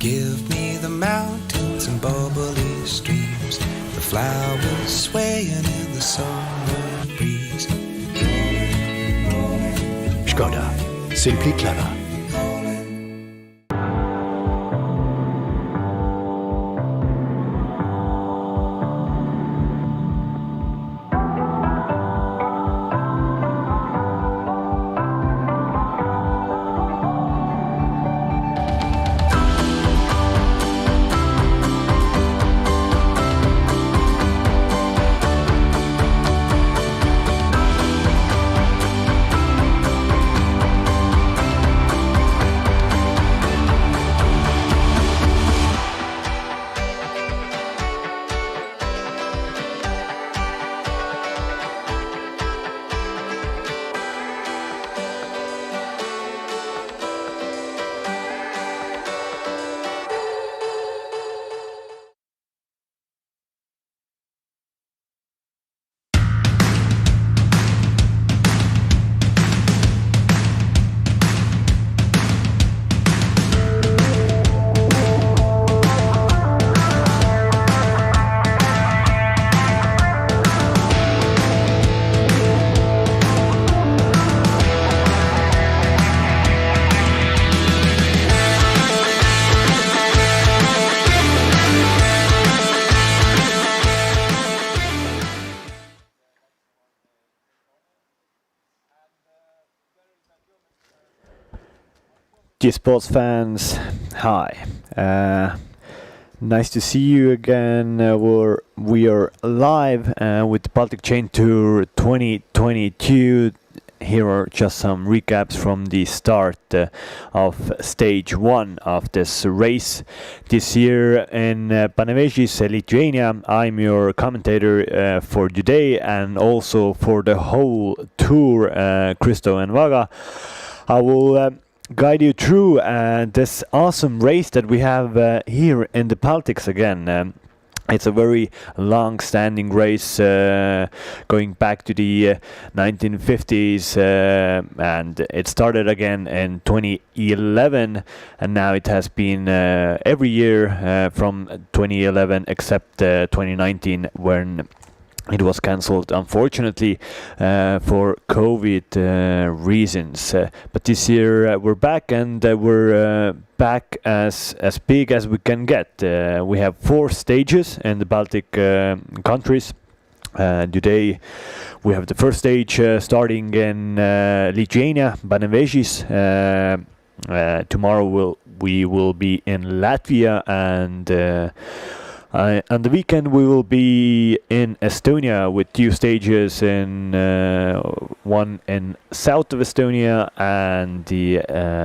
Give me the mountains and bubbly streams, the flowers swaying in the summer breeze. Skoda. Simply clever. Dear sports fans, hi. Nice to see you again. We are live with the Baltic Chain Tour 2022. Here are just some recaps from the start of stage 1 of this race. This year in Panevežys, Lithuania, I'm your commentator for today and also for the whole tour, Kristo and Vaga. I will guide you through this awesome race that we have here in the Baltics again. It's a very long-standing race going back to the 1950s, and it started again in 2011, and now it has been every year from 2011 except 2019 when it was cancelled, unfortunately, for COVID reasons. But this year we're back, and we're back as big as we can get. We have 4 stages in the Baltic countries. Today we have the first stage starting in Lithuania, Panevežys. Tomorrow we will be in Latvia, and on the weekend we will be in Estonia with 2 stages, in one in south of Estonia, and the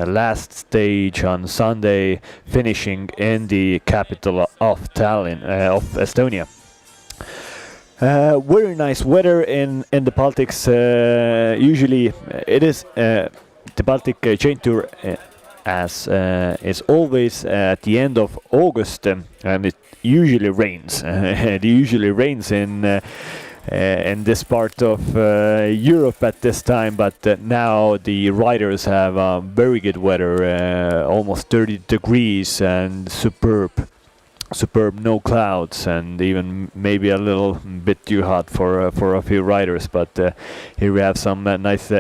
last stage on Sunday finishing in the capital of Tallinn, of Estonia. Very nice weather in the Baltics. Usually it is the Baltic Chain Tour as is always at the end of August, and it usually rains. It usually rains in this part of Europe at this time, but now the riders have very good weather, almost 30 degrees and superb, no clouds, and even maybe a little bit too hot for a few riders. But here we have some nice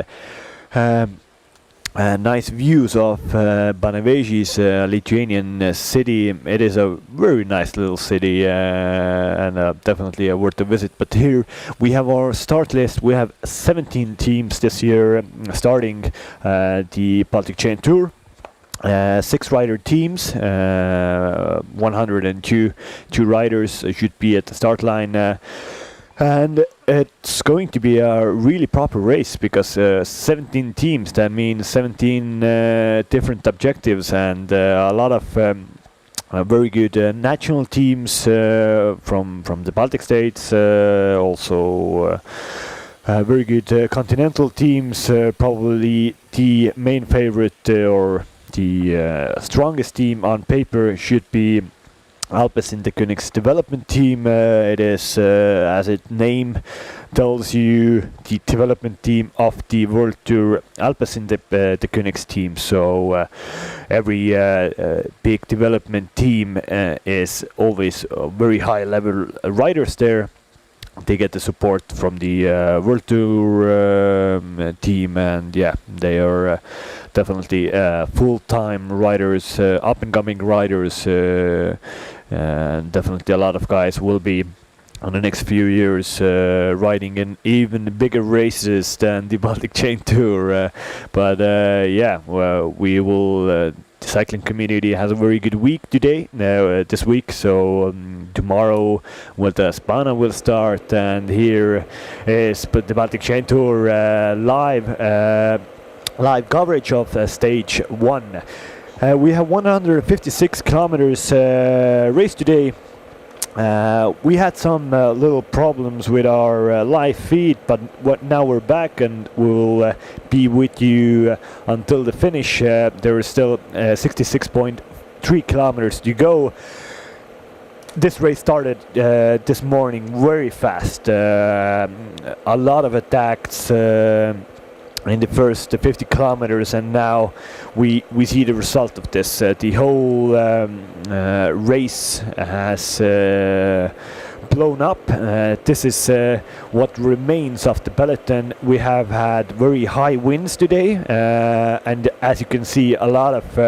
views of Panevežys, Lithuanian city. It is a very nice little city and definitely worth a visit. But here we have our start list. We have 17 teams this year starting the Baltic Chain Tour. 6 rider teams, 102 riders should be at the start line. And it's going to be a really proper race because 17 teams, that means 17 different objectives, and a lot of very good national teams from the Baltic states, also very good continental teams. Probably the main favorite or the strongest team on paper should be Alpes in the Koenig's development team. It is, as its name tells you, the development team of the World Tour Alpes in the Koenig's team. So every big development team is always very high level riders there. They get the support from the World Tour team, and yeah, they are definitely full-time riders, up-and-coming riders. And definitely a lot of guys will be on the next few years riding in even bigger races than the Baltic Chain Tour. But yeah, well, we will. The cycling community has a very good week today, this week. So tomorrow, well, the Spana will start, and here is the Baltic Chain Tour live coverage of stage 1. We have 156 kilometers race today. We had some little problems with our live feed, but now we're back and we'll be with you until the finish. There is still 66.3 kilometers to go. This race started this morning very fast. A lot of attacks in the first 50 kilometers, and now we see the result of this. The whole race has blown up. This is what remains of the peloton. We have had very high winds today, and as you can see, a lot of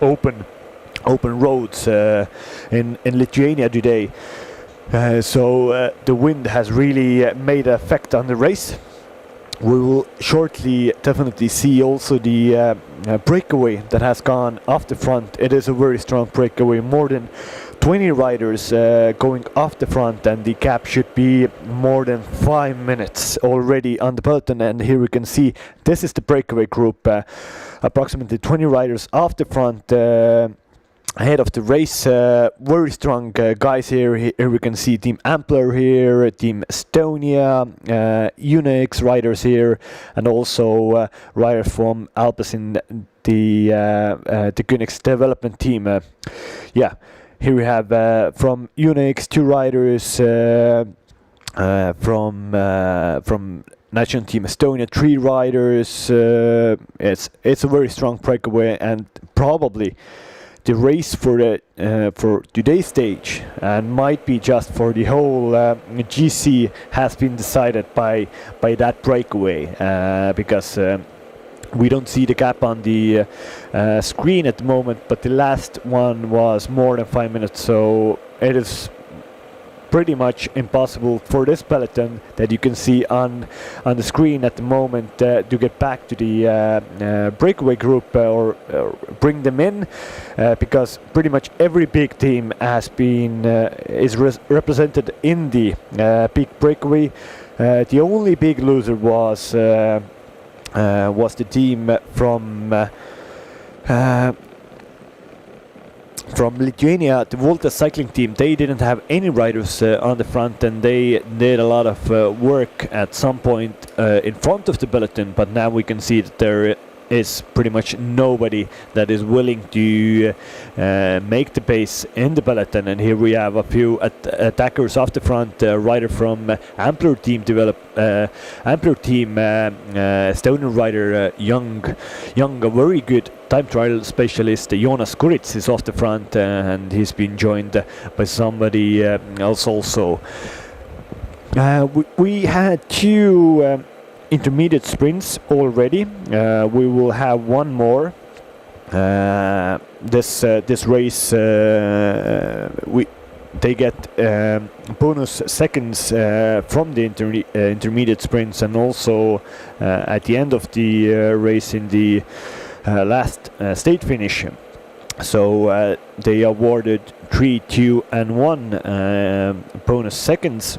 open roads in Lithuania today. So the wind has really made an effect on the race. We will shortly definitely see also the breakaway that has gone off the front. It is a very strong breakaway, more than 20 riders going off the front, and the gap should be more than 5 minutes already on the peloton. And here we can see this is the breakaway group, approximately 20 riders off the front. Ahead of the race, very strong guys here. Here we can see Team Ampler here, Team Estonia, Unix riders here, and also riders from Alpes in the Koenig's development team. Yeah, here we have from Unix 2 riders, from National Team Estonia 3 riders. It's a very strong breakaway, and probably the race for today's stage, and might be just for the whole GC, has been decided by that breakaway, because we don't see the gap on the screen at the moment, but the last one was more than 5 minutes, so it is pretty much impossible for this peloton that you can see on the screen at the moment to get back to the breakaway group or bring them in, because pretty much every big team has been is represented in the big breakaway. The only big loser was the team from Lithuania, the Volta cycling team. They didn't have any riders on the front, and they did a lot of work at some point in front of the peloton, but now we can see that there is pretty much nobody that is willing to make the pace in the peloton. And here we have a few attackers off the front. Rider from Ampler team Estonian rider, young, a very good time trial specialist Jonas Kuritz is off the front, and he's been joined by somebody else also. We had 2 intermediate sprints already. We will have one more. This race, they get bonus seconds from the intermediate sprints, and also at the end of the race in the last stage finish. So they awarded 3, 2 and 1 bonus seconds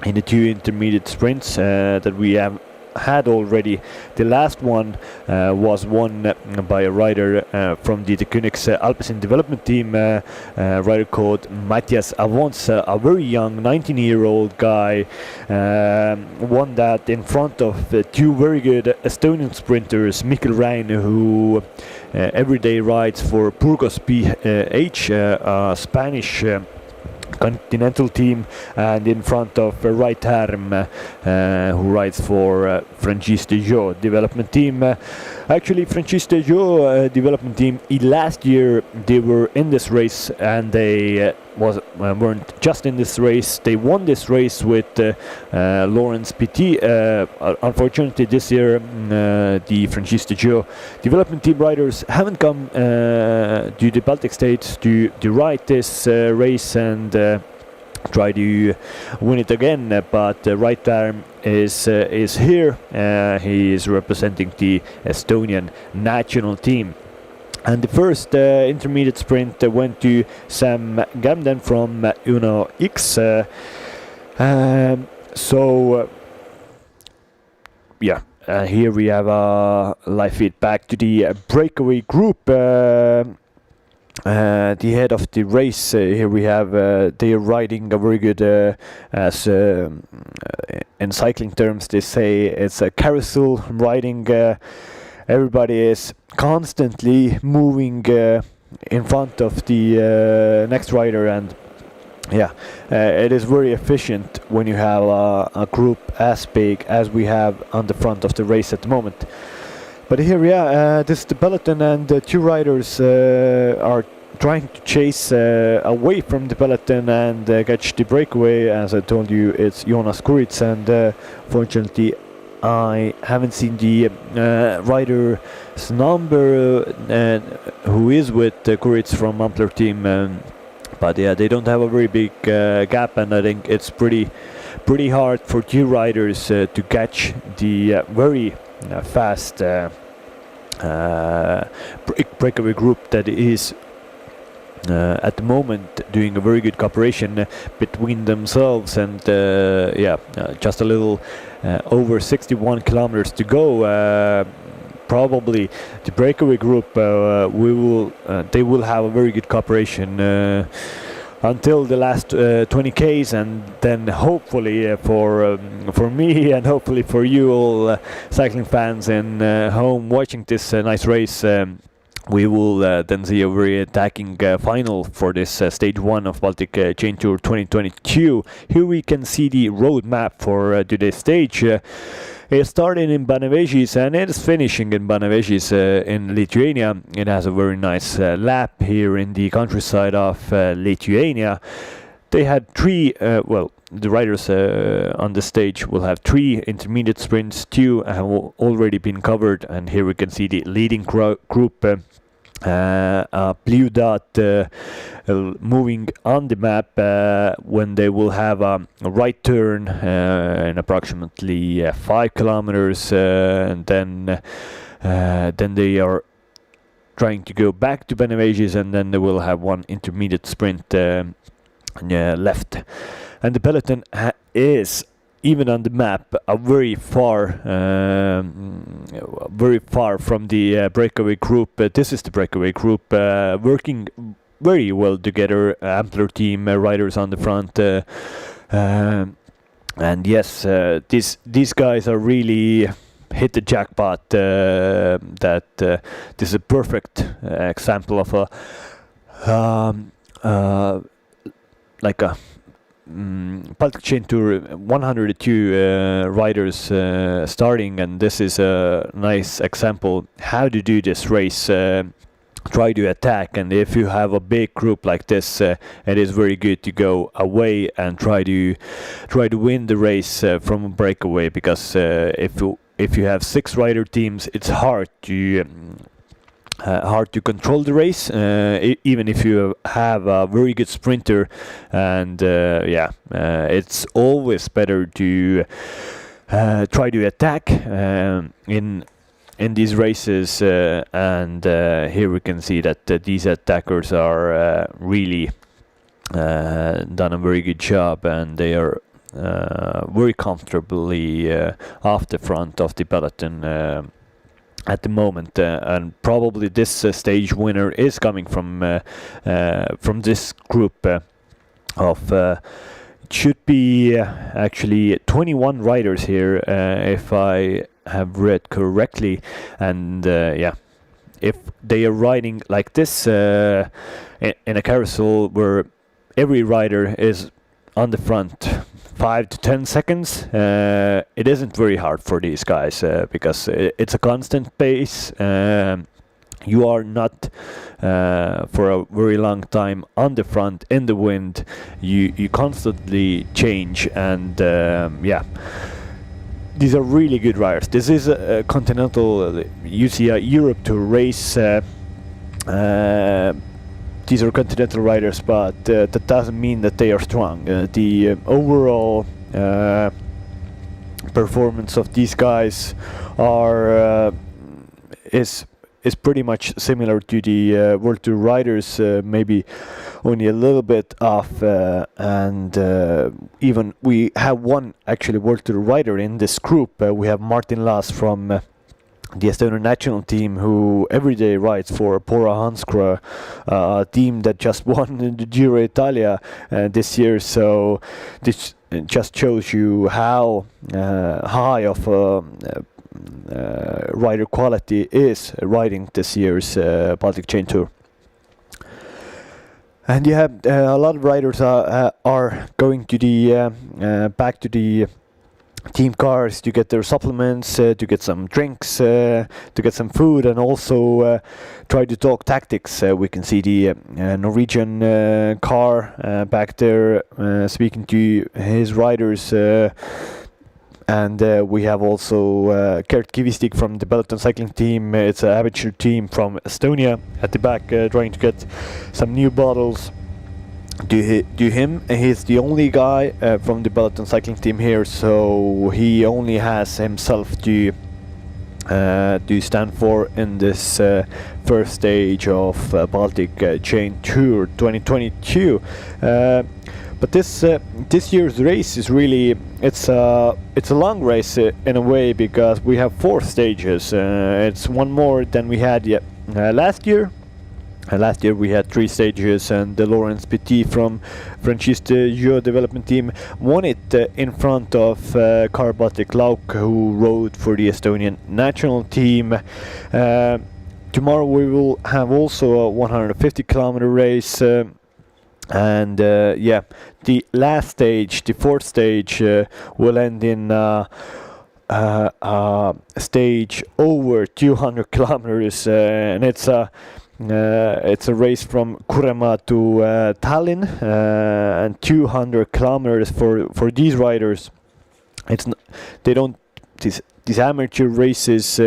in the 2 intermediate sprints that we have had already. The last one was won by a rider from the Koenigs Alpecin development team, a rider called Matthias Avons, a very young 19-year-old guy. Won that in front of two very good Estonian sprinters, Mikkel Rein, who every day rides for Burgos PH, a Spanish continental team, and in front of Right Harm, who rides for Francis Dejeau development team. Actually, Francis Dejeau development team, last year they were in this race, and they weren't just in this race, they won this race with Lawrence Petit. Unfortunately this year the Francis Dejeau development team riders haven't come to the Baltic states to ride this race and try to win it again, but Right Arm is here. He is representing the Estonian national team. And the first intermediate sprint went to Sam Gamden from Uno X. Here we have a live feed back to the Breakaway group. The head of the race, here we have, they are riding a very good, as in cycling terms they say, it's a carousel riding. Everybody is constantly moving in front of the next rider, and it is very efficient when you have a group as big as we have on the front of the race at the moment. But here, this is the peloton, and two riders are trying to chase away from the peloton and catch the breakaway. As I told you, it's Jonas Kuritz, and fortunately I haven't seen the rider's number who is with Kuritz from Ampler team, but yeah, they don't have a very big gap, and I think it's pretty hard for two riders to catch the very fast breakaway group that is at the moment doing a very good cooperation between themselves, and just a little over 61 kilometers to go. Probably the breakaway group they will have a very good cooperation until the last 20 Ks, and then hopefully for me and hopefully for you all cycling fans in home watching this nice race, we will then see a very attacking final for this stage 1 of Baltic Chain Tour 2022. Here we can see the road map for today's stage. It started in Panevežys and it is finishing in Panevežys in Lithuania. It has a very nice lap here in the countryside of Lithuania. They had three, the riders on the stage will have 3 intermediate sprints. 2 have already been covered, and here we can see the leading group, a blue dot moving on the map when they will have a right turn in approximately 5 kilometers, and then they are trying to go back to Panevežys, and then they will have one intermediate sprint left. And the peloton is, even on the map, very far from the breakaway group. This is the breakaway group working very well together. Ampler team riders on the front, and yes, these guys are really hit the jackpot. That this is a perfect example of like a Baltic Chain Tour 102 riders starting, and this is a nice example how to do this race. Try to attack, and if you have a big group like this, it is very good to go away and try to win the race from a breakaway, because if you have 6 rider teams, it's hard to control the race, even if you have a very good sprinter, and it's always better to try to attack in these races, and here we can see that these attackers are really done a very good job, and they are very comfortably off the front of the peloton at the moment, and probably this stage winner is coming from this group of it should be actually 21 riders here, if I have read correctly, and yeah, if they are riding like this in a carousel where every rider is on the front 5 to 10 seconds, it isn't very hard for these guys, because it's a constant pace. You are not for a very long time on the front in the wind. You constantly change, and yeah, these are really good riders. This is a continental UCI Europe Tour race. These are continental riders, but that doesn't mean that they are strong. The overall performance of these guys are is pretty much similar to the World Tour riders, maybe only a little bit off, and even we have one actually World Tour rider in this group. We have Martin Laas from the Estonian national team, who every day rides for Pora Hansgrohe, a team that just won the Giro Italia this year. So this just shows you how high of rider quality is riding this year's Baltic Chain Tour. And you have a lot of riders are going to the back to the team cars to get their supplements, to get some drinks, to get some food, and also try to talk tactics. We can see the Norwegian car back there speaking to his riders, and we have also Gert Kivistik from the Peloton cycling team. It's an amateur team from Estonia at the back, trying to get some new bottles. Do him. He's the only guy from the Peloton cycling team here, so he only has himself to stand for in this first stage of Baltic Chain Tour 2022. But this year's race is really it's a long race in a way, because we have 4 stages. It's one more than we had last year. Last year we had 3 stages, and Laurence Petit from French's Geo development team won it in front of Karl Lauk, who rode for the Estonian national team. Tomorrow we will have also a 150 kilometer race, and yeah, the last stage, the 4th stage, will end in stage over 200 kilometers, and it's a race from Kuremaa to Tallinn, and 200 kilometers for these riders. These amateur races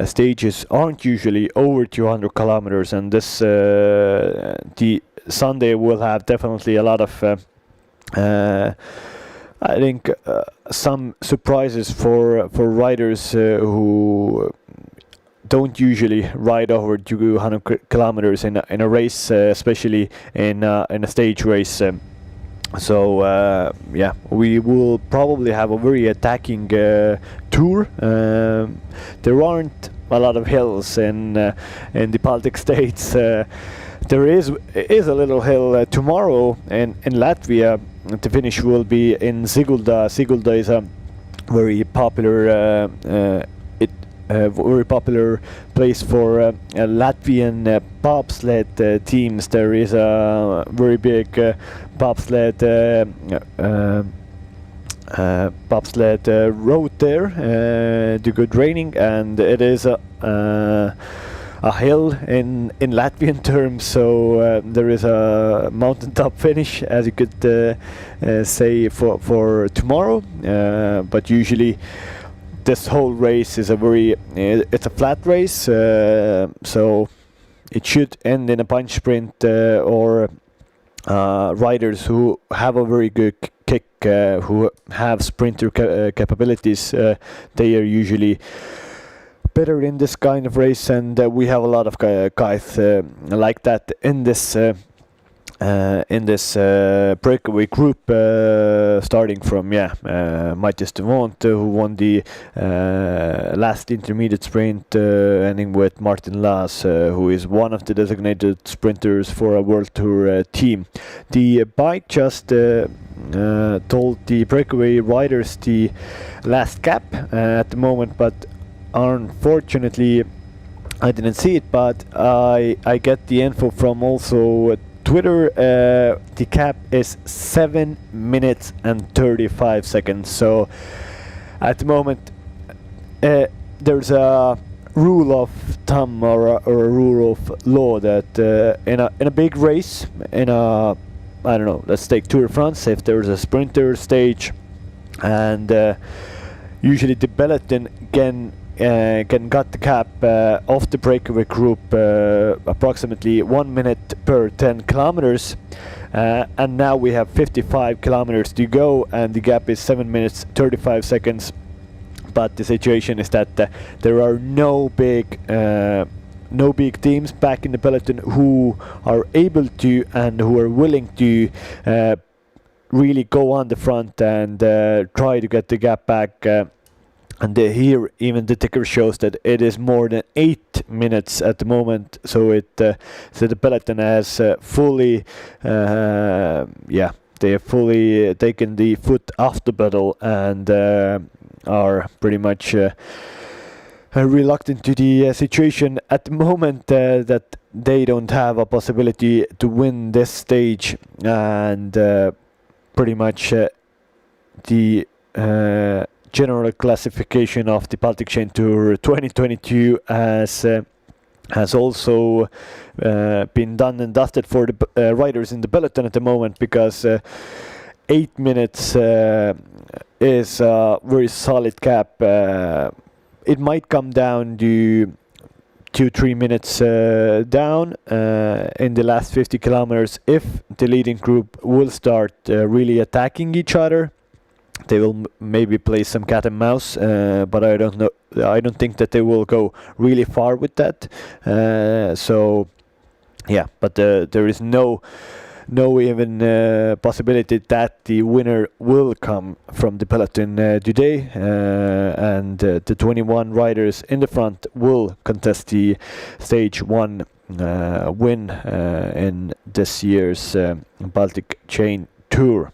stages aren't usually over 200 kilometers, and this the Sunday will have definitely a lot of I think some surprises for riders who don't usually ride over 200 kilometers in a race, especially in a stage race. So yeah, we will probably have a very attacking tour. There aren't a lot of hills in the Baltic states. There is a little hill tomorrow in Latvia. The finish will be in Sigulda. Sigulda is a very popular very popular place for Latvian bobsled teams. There is a very big bobsled road there, do good training, and it is a hill in Latvian terms, so there is a mountaintop finish, as you could say, for tomorrow, but usually this whole race is it's a flat race, so it should end in a punch sprint, or riders who have a very good kick, who have sprinter capabilities, they are usually better in this kind of race, and we have a lot of guys like that in this in this breakaway group, starting from Mathias de Wont, who won the last intermediate sprint, ending with Martin Laas, who is one of the designated sprinters for a World Tour team. The bike just told the breakaway riders the last gap at the moment, but unfortunately I didn't see it, but I get the info from also Twitter. The cap is 7 minutes and 35 seconds. So at the moment there's a rule of thumb or a rule of law that in a big race, in a, I don't know, let's take Tour de France, if there's a sprinter stage, and usually the peloton can cut the cap of the breakaway group approximately 1 minute per 10 kilometers, and now we have 55 kilometers to go and the gap is 7 minutes 35 seconds. But the situation is that there are no big teams back in the peloton who are able to and who are willing to really go on the front and try to get the gap back. And here even the ticker shows that it is more than 8 minutes at the moment. So so the peloton has fully they have fully taken the foot off the pedal and are pretty much reluctant to the situation at the moment, that they don't have a possibility to win this stage, and pretty much the general classification of the Baltic Chain Tour 2022 has also been done and dusted for the riders in the peloton at the moment, because 8 minutes is a very solid cap. It might come down to 2-3 minutes down in the last 50 kilometers if the leading group will start really attacking each other. They will maybe play some cat and mouse, but I don't know. I don't think that they will go really far with that. So yeah, but there is no even possibility that the winner will come from the peloton today, and the 21 riders in the front will contest the stage 1 win in this year's Baltic Chain Tour.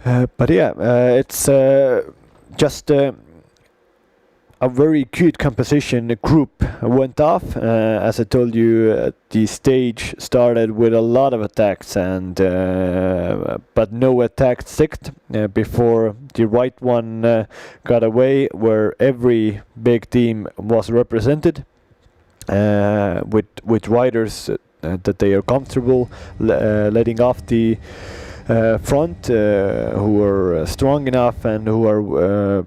But yeah, it's just a very good composition. The group went off. As I told you, the stage started with a lot of attacks, and but no attack sticked before the right one got away, where every big team was represented with riders that they are comfortable letting off the front, who are strong enough and who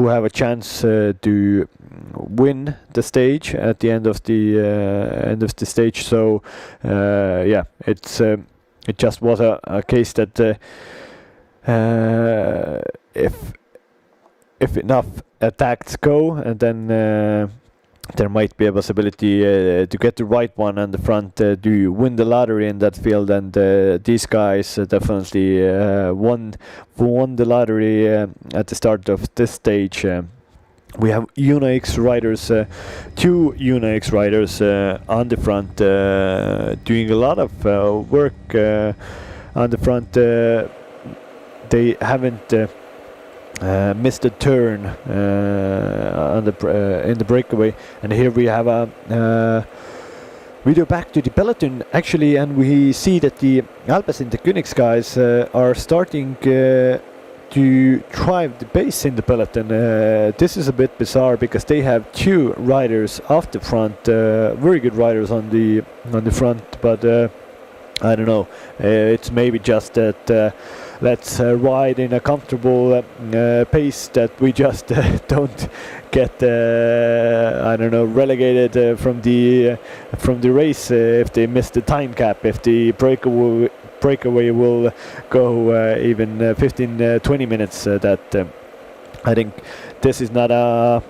have a chance to win the stage at the end of the stage. So yeah, it just was a case that if enough attacks go, and then there might be a possibility to get the right one on the front to win the lottery in that field, and these guys definitely won the lottery at the start of this stage. We have UNAX riders, 2 UNAX riders on the front, doing a lot of work on the front. They haven't missed a turn on in the breakaway, and here we have a video back to the peloton actually, and we see that the Alpecin, the Koenigs guys are starting to drive the pace in the peloton. This is a bit bizarre because they have 2 riders off the front, very good riders on the front, but I don't know, it's maybe just that let's ride in a comfortable pace, that we just don't get I don't know, relegated from the race if they miss the time cap, if the breakaway will go even 15-20 minutes. That I think this is not a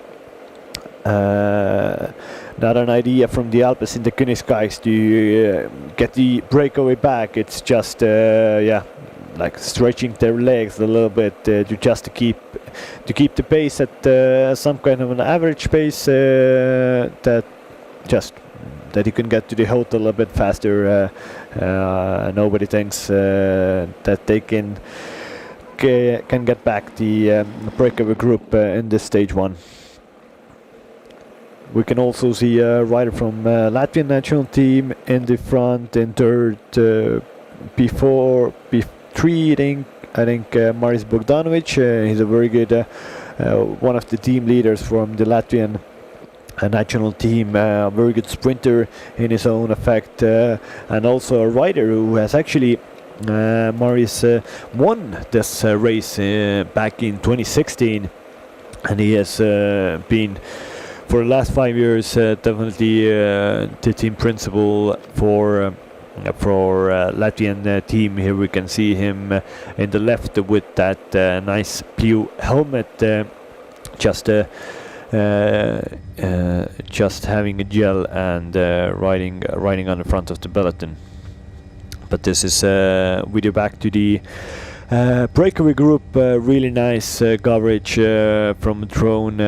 not an idea from the Alpes in the Königsklasse to get the breakaway back. It's just like stretching their legs a little bit to keep the pace at some kind of an average pace that you can get to the hotel a bit faster. Nobody thinks that they can get back the breakaway group in this stage 1. We can also see a rider from Latvian national team in the front in third. Before P3, I think Maris Bogdanovic. He's a very good one of the team leaders from the Latvian national team, a very good sprinter in his own effect, and also a rider who has actually Maris won this race back in 2016, and he has been for the last 5 years definitely the team principal for Latvian team. Here we can see him in the left with that nice blue helmet, just having a gel and riding on the front of the peloton. But this is video back to the breakaway group. Really nice coverage from a drone.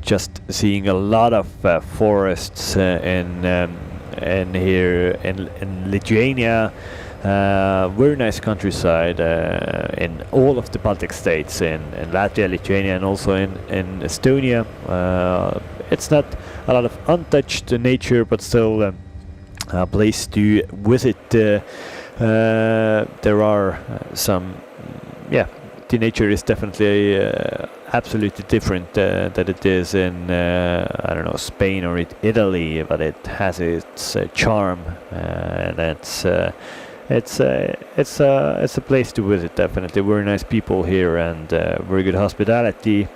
Just seeing a lot of forests in here in Lithuania. Very nice countryside in all of the Baltic states, in Latvia, Lithuania, and also in Estonia. It's not a lot of untouched nature, but still a place to visit. There are some, the nature is definitely absolutely different than it is in I don't know, Spain or Italy, but it has its charm, and it's a place to visit. Definitely very nice people here, and very good hospitality,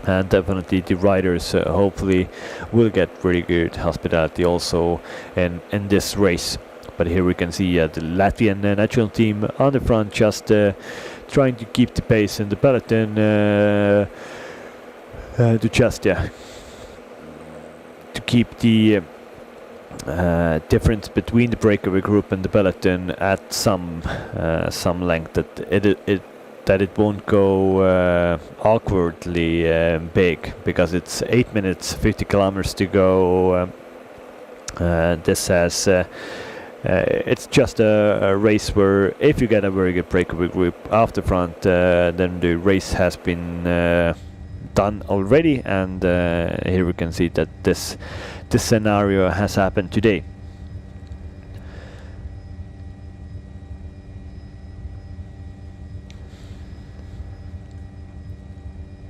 and definitely the riders hopefully will get very good hospitality also in this race. But here we can see the Latvian national team on the front, just trying to keep the pace in the peloton, to keep the difference between the breakaway group and the peloton at some length, that it won't go awkwardly big, because it's 8 minutes 50 kilometers to go. This has it's just a race where if you get a very good breakaway group off the front, then the race has been done already, and here we can see that this scenario has happened today.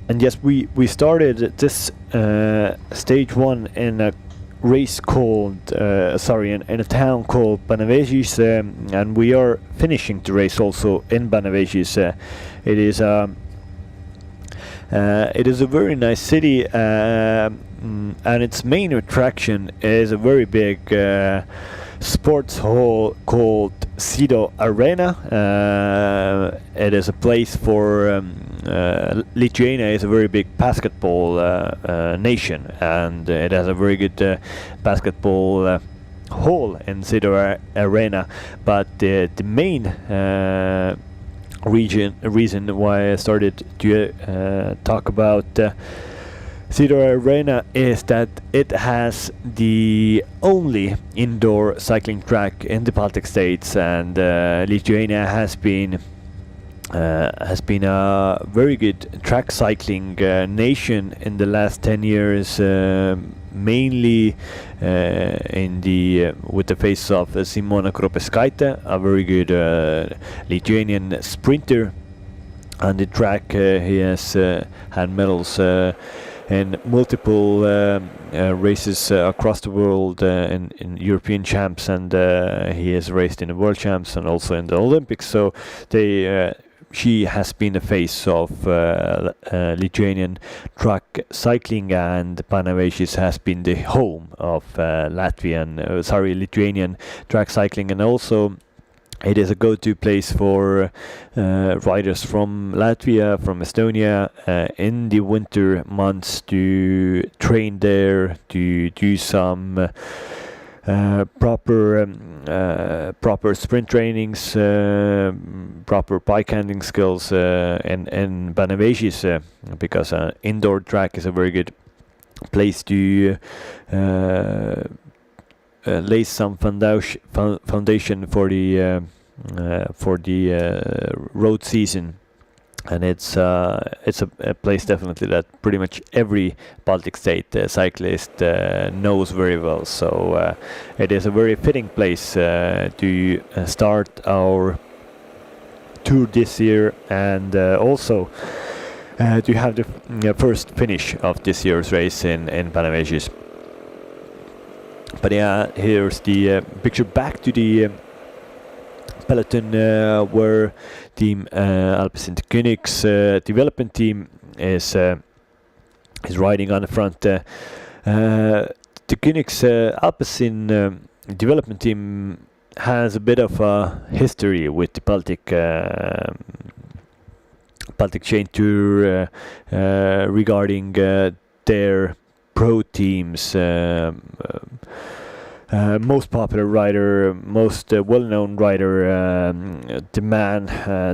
And yes, we started this stage 1 in a race called in a town called Panevežys, and we are finishing the race also in Panevežys. It is a very nice city, and its main attraction is a very big sports hall called Sido Arena. It is a place for Lithuania is a very big basketball nation, and it has a very good basketball hall in Sido Arena. But the main reason why I started to talk about Sido Arena is that it has the only indoor cycling track in the Baltic states, and Lithuania has been a very good track cycling nation in the last 10 years, mainly with the face of Simona Kropeskite, a very good Lithuanian sprinter. On the track, he has had medals in multiple races across the world, in European champs, and he has raced in the world champs and also in the Olympics. So she has been the face of Lithuanian track cycling, and Panevežys has been the home of Lithuanian track cycling. And also It is a go-to place for riders from Latvia, from Estonia, in the winter months to train there, to do some proper sprint trainings, proper bike handling skills, and Panevežys, because an indoor track is a very good place to lay some foundation for the road season, and it's a place definitely that pretty much every Baltic state cyclist knows very well. So it is a very fitting place to start our tour this year, and also to have the first finish of this year's race in Panevežys. But yeah, here's the picture back to the peloton, where team Alpecin Koenig's development team is riding on the front. The Koenig's Alpecin development team has a bit of a history with the Baltic Chain Tour regarding their pro teams. Most popular rider, most well-known rider, the man,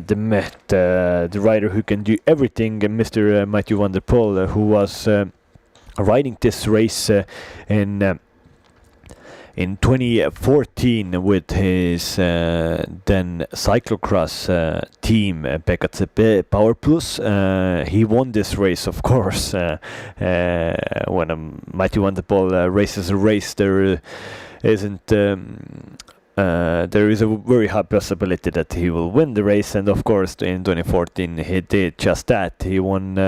the myth, the rider who can do everything, Mr. Mathieu van der Poel, who was riding this race in 2014 with his then cyclocross team, PKCP Power Plus. He won this race, of course. When Mathieu van der Poel races a race, there isn't there is a very high possibility that he will win the race, and of course in 2014 he did just that. He won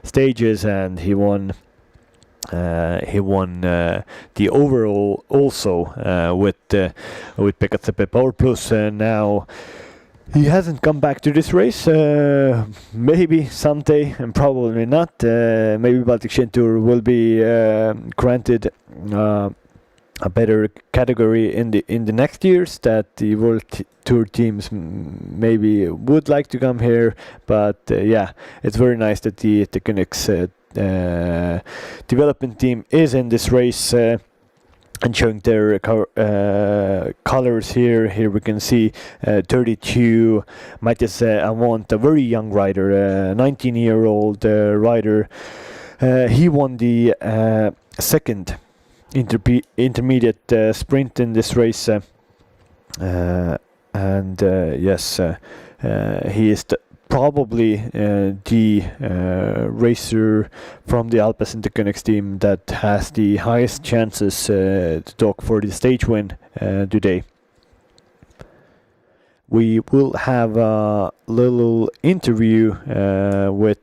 stages, and he won the overall also with PKCP Power Plus. Now he hasn't come back to this race. Maybe someday, and probably not. Maybe Baltic Chain Tour will be granted a better category in the next years, that the World Tour teams maybe would like to come here. But yeah, it's very nice that the Koenig's development team is in this race and showing their colors here. Here we can see 32 Mathias Amont, a very young rider, 19-year-old rider. He won the second intermediate sprint in this race, and yes, he is probably the racer from the Alpecin Koenig's team that has the highest chances to talk for the stage win today. We will have a little interview with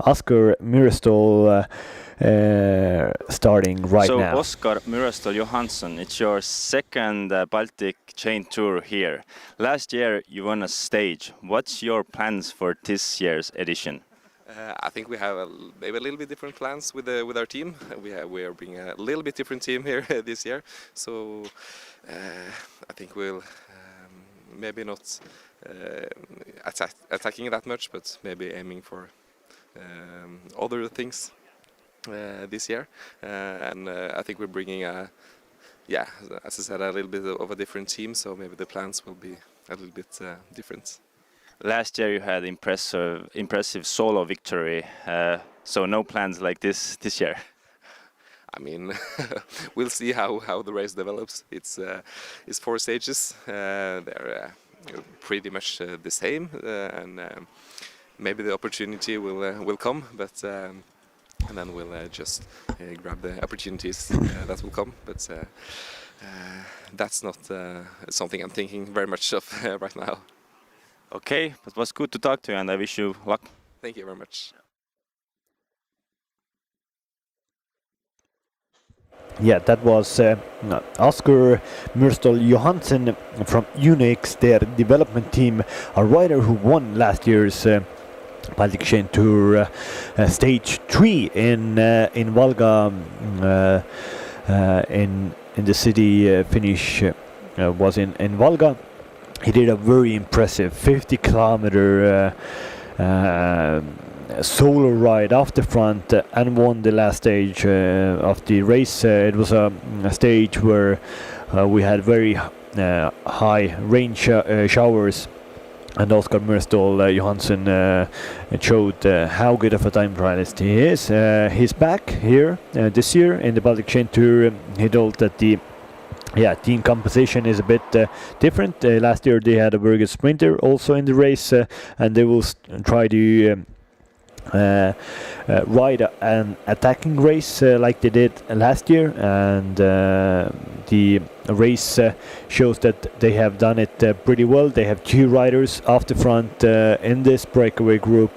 Oscar Mirestol starting right now. So Oscar Mirestol Johansson, it's your second Baltic Chain Tour here. Last year you won a stage. What's your plans for this year's edition? I think we have maybe a little bit different plans with our team. We are bringing a little bit different team here this year. So I think we'll maybe not attacking that much, but maybe aiming for other things this year. And I think we're bringing as I said, a little bit of a different team. So maybe the plans will be a little bit different. Last year you had impressive solo victory. So no plans like this year. I mean, we'll see how the race develops. It's 4 stages. They're pretty much the same, and maybe the opportunity will come, but and then we'll just grab the opportunities that will come. But that's not something I'm thinking very much of right now. Okay, it was good to talk to you, and I wish you luck. Thank you very much. Yeah, that was Oscar Mirestol Johansson from Unix, their development team, a rider who won last year's Baltic Chain Tour Stage 3 in Valga, in the city. Finish was in Valga. he did a very impressive 50-kilometer solo ride off the front and won the last stage of the race. It was a stage where we had very high rain showers, and Oscar Mörstål Johansson showed how good of a time trialist he is. He's back here this year in the Baltic Chain Tour. He told that the team composition is a bit different. Last year they had a very good sprinter also in the race, and they will try to ride an attacking race like they did last year, and the race shows that they have done it pretty well. They have 2 riders off the front in this breakaway group,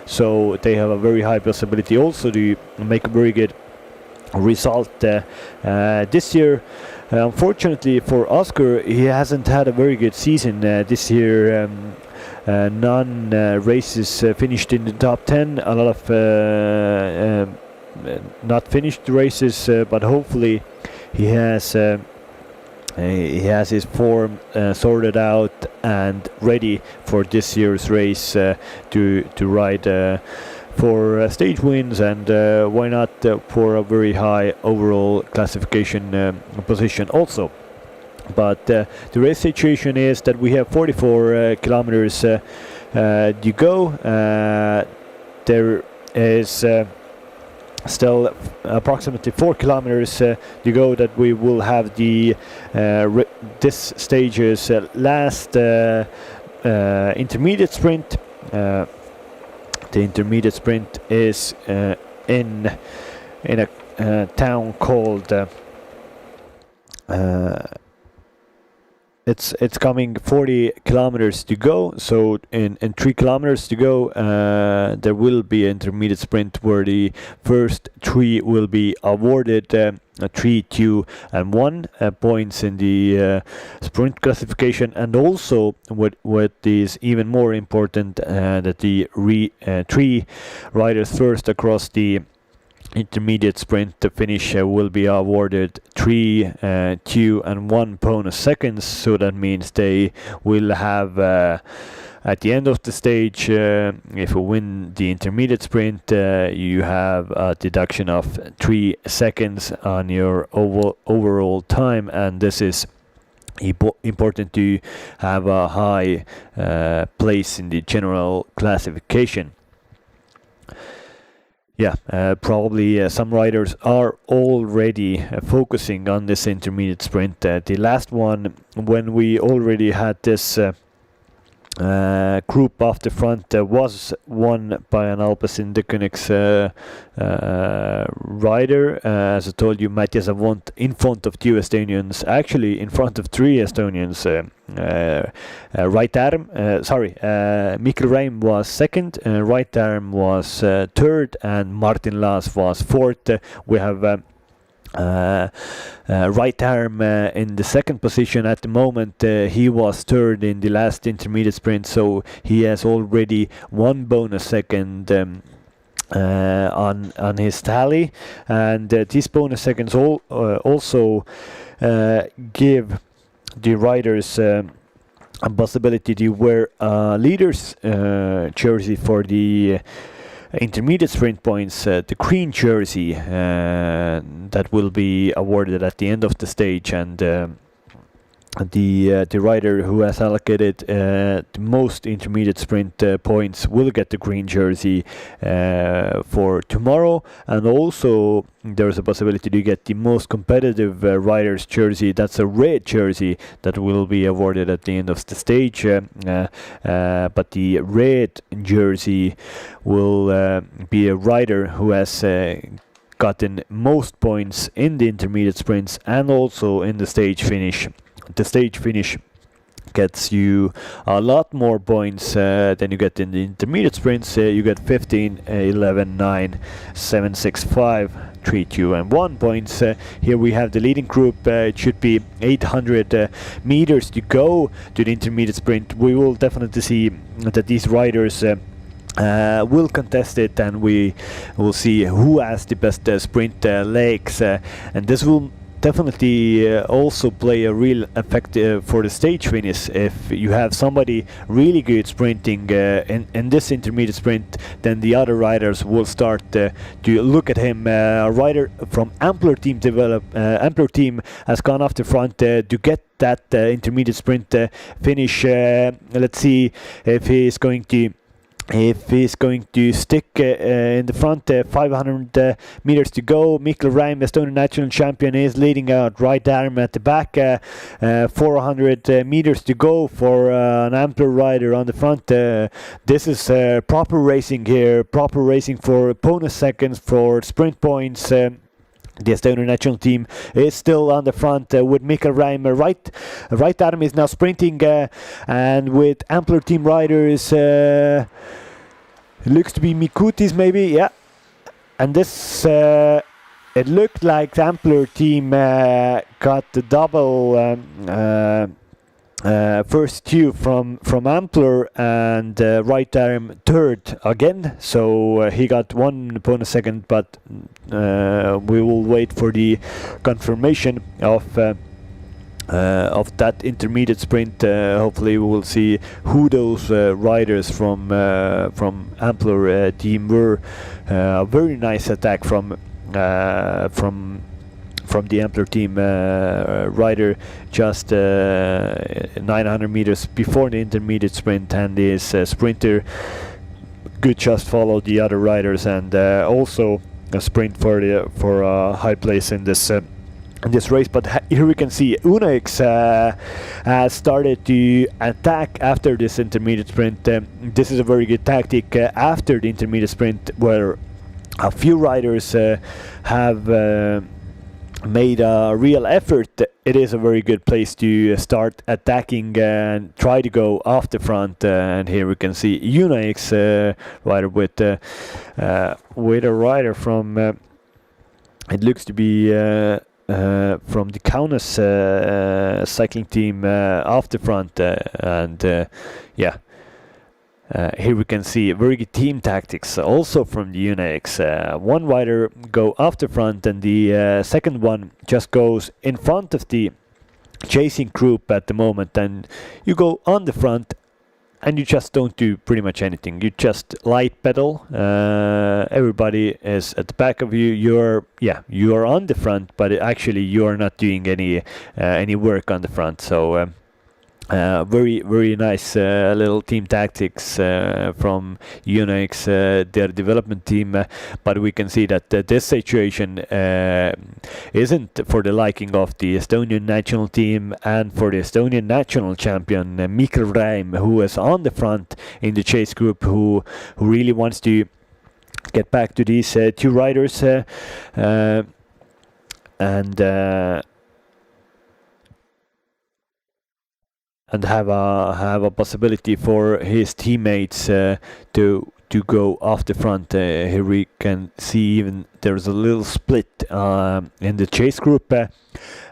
so they have a very high possibility also to make a very good result this year. Unfortunately for Oscar, he hasn't had a very good season this year. None races finished in the top 10. A lot of not finished races, but hopefully he has his form sorted out and ready for this year's race to ride for stage wins, and why not for a very high overall classification position also. But the race situation is that we have 44 kilometers to go. There is still approximately 4 kilometers to go that we will have the this stage's last intermediate sprint. The intermediate sprint is in a town called it's coming 40 kilometers to go, so in 3 kilometers to go there will be an intermediate sprint where the first 3 will be awarded 3, 2 and 1 points in the sprint classification, and also what is even more important, that the 3 riders first across the intermediate sprint to finish will be awarded 3, 2 and 1 bonus seconds. So that means they will have at the end of the stage, if you win the intermediate sprint, you have a deduction of 3 seconds on your overall time, and this is important to have a high place in the general classification. Probably some riders are already focusing on this intermediate sprint. The last one, when we already had this group off the front, was won by an Alpecin Deceuninck's rider. As I told you, Matthias Avont in front of 2 Estonians, actually in front of 3 Estonians. Right arm, Mikkel Reim was second, right arm was third, and Martin Laas was fourth. We have right arm in the second position at the moment. He was third in the last intermediate sprint, so he has already 1 bonus second on his tally, and these bonus seconds also give the riders a possibility to wear a leader's jersey for the intermediate sprint points, the green jersey that will be awarded at the end of the stage, and the rider who has allocated the most intermediate sprint points will get the green jersey for tomorrow. And also there's a possibility to get the most competitive rider's jersey. That's a red jersey that will be awarded at the end of the stage, but the red jersey will be a rider who has gotten most points in the intermediate sprints and also in the stage finish. The stage finish gets you a lot more points than you get in the intermediate sprints. You get 15, 11, 9, 7, 6, 5, 3, 2 and 1 points. Here we have the leading group. It should be 800 meters to go to the intermediate sprint. We will definitely see that these riders will contest it, and we will see who has the best sprint legs, and this will definitely also play a real effect for the stage finish. If you have somebody really good sprinting in this intermediate sprint, then the other riders will start to look at him. A rider from Ampler team has gone off the front to get that intermediate sprint finish. Let's see if he's going to stick in the front. 500 meters to go. Mikkel Reim, Estonian national champion, is leading out. Right arm at the back. 400 meters to go for an Ampler rider on the front. This is proper racing here. Proper racing for bonus seconds, for sprint points. The Estonian national team is still on the front with Mikkel Reim. Right arm is now sprinting, and with Ampler team riders, it looks to be Mikutis maybe, yeah. And this, it looked like the Ampler team got the double first two from Ampler, and right arm third again, so he got 1 bonus second, but we will wait for the confirmation of that intermediate sprint. Hopefully we will see who those riders from Ampler team were. A very nice attack from the Ampler team rider just 900 meters before the intermediate sprint, and his sprinter could just follow the other riders, and also a sprint for a high place in this race. But here we can see Unax has started to attack after this intermediate sprint. This is a very good tactic after the intermediate sprint, where a few riders have made a real effort. It is a very good place to start attacking and try to go off the front. And here we can see Unax rider with a rider from it looks to be from the Kaunas cycling team off the front, and yeah. Here we can see very good team tactics also from the Unax. One rider go off the front, and the second one just goes in front of the chasing group at the moment, and you go on the front and you just don't do pretty much anything. You just light pedal. Everybody is at the back of you. You are on the front, but actually you are not doing any work on the front. So very, very nice little team tactics from Unax, their development team. But we can see that this situation isn't for the liking of the Estonian national team and for the Estonian national champion Mikkel Reim, who is on the front in the chase group, who really wants to get back to these two riders and have a possibility for his teammates to go off the front. Here we can see even there's a little split in the chase group,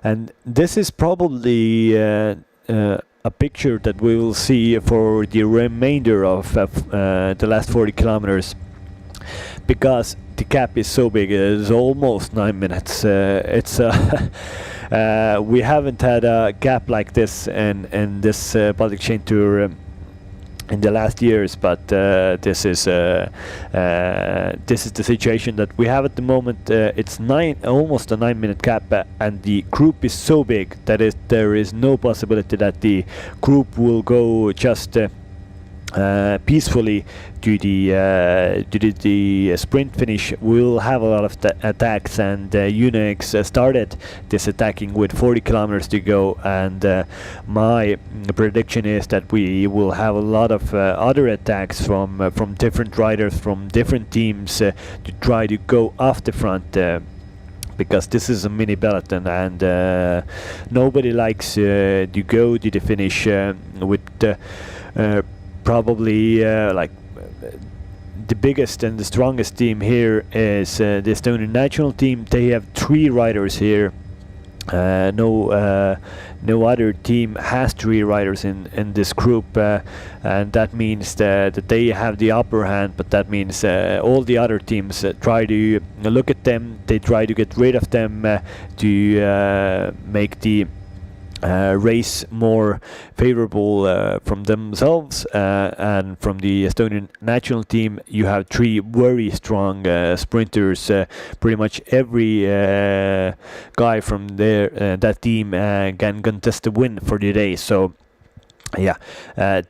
and this is probably a picture that we will see for the remainder of the last 40 kilometers, because the gap is so big. It is almost 9 minutes. It's we haven't had a gap like this in this Baltic Chain Tour in the last years, but this is the situation that we have at the moment. It's almost a 9-minute gap, and the group is so big that there is no possibility that the group will go just peacefully to the sprint finish. We'll have a lot of attacks, and Unax started this attacking with 40 kilometers to go, and my prediction is that we will have a lot of other attacks from different riders from different teams to try to go off the front, because this is a mini peloton, and nobody likes to go to the finish with probably like the biggest and the strongest team here is the Estonian national team. They have 3 riders here no other team has 3 riders in this group, and that means that they have the upper hand. But that means all the other teams try to look at them. They try to get rid of them to make the race more favorable from themselves, and from the Estonian national team you have 3 very strong sprinters. Pretty much every guy from there that team can contest the win for the day. So yeah,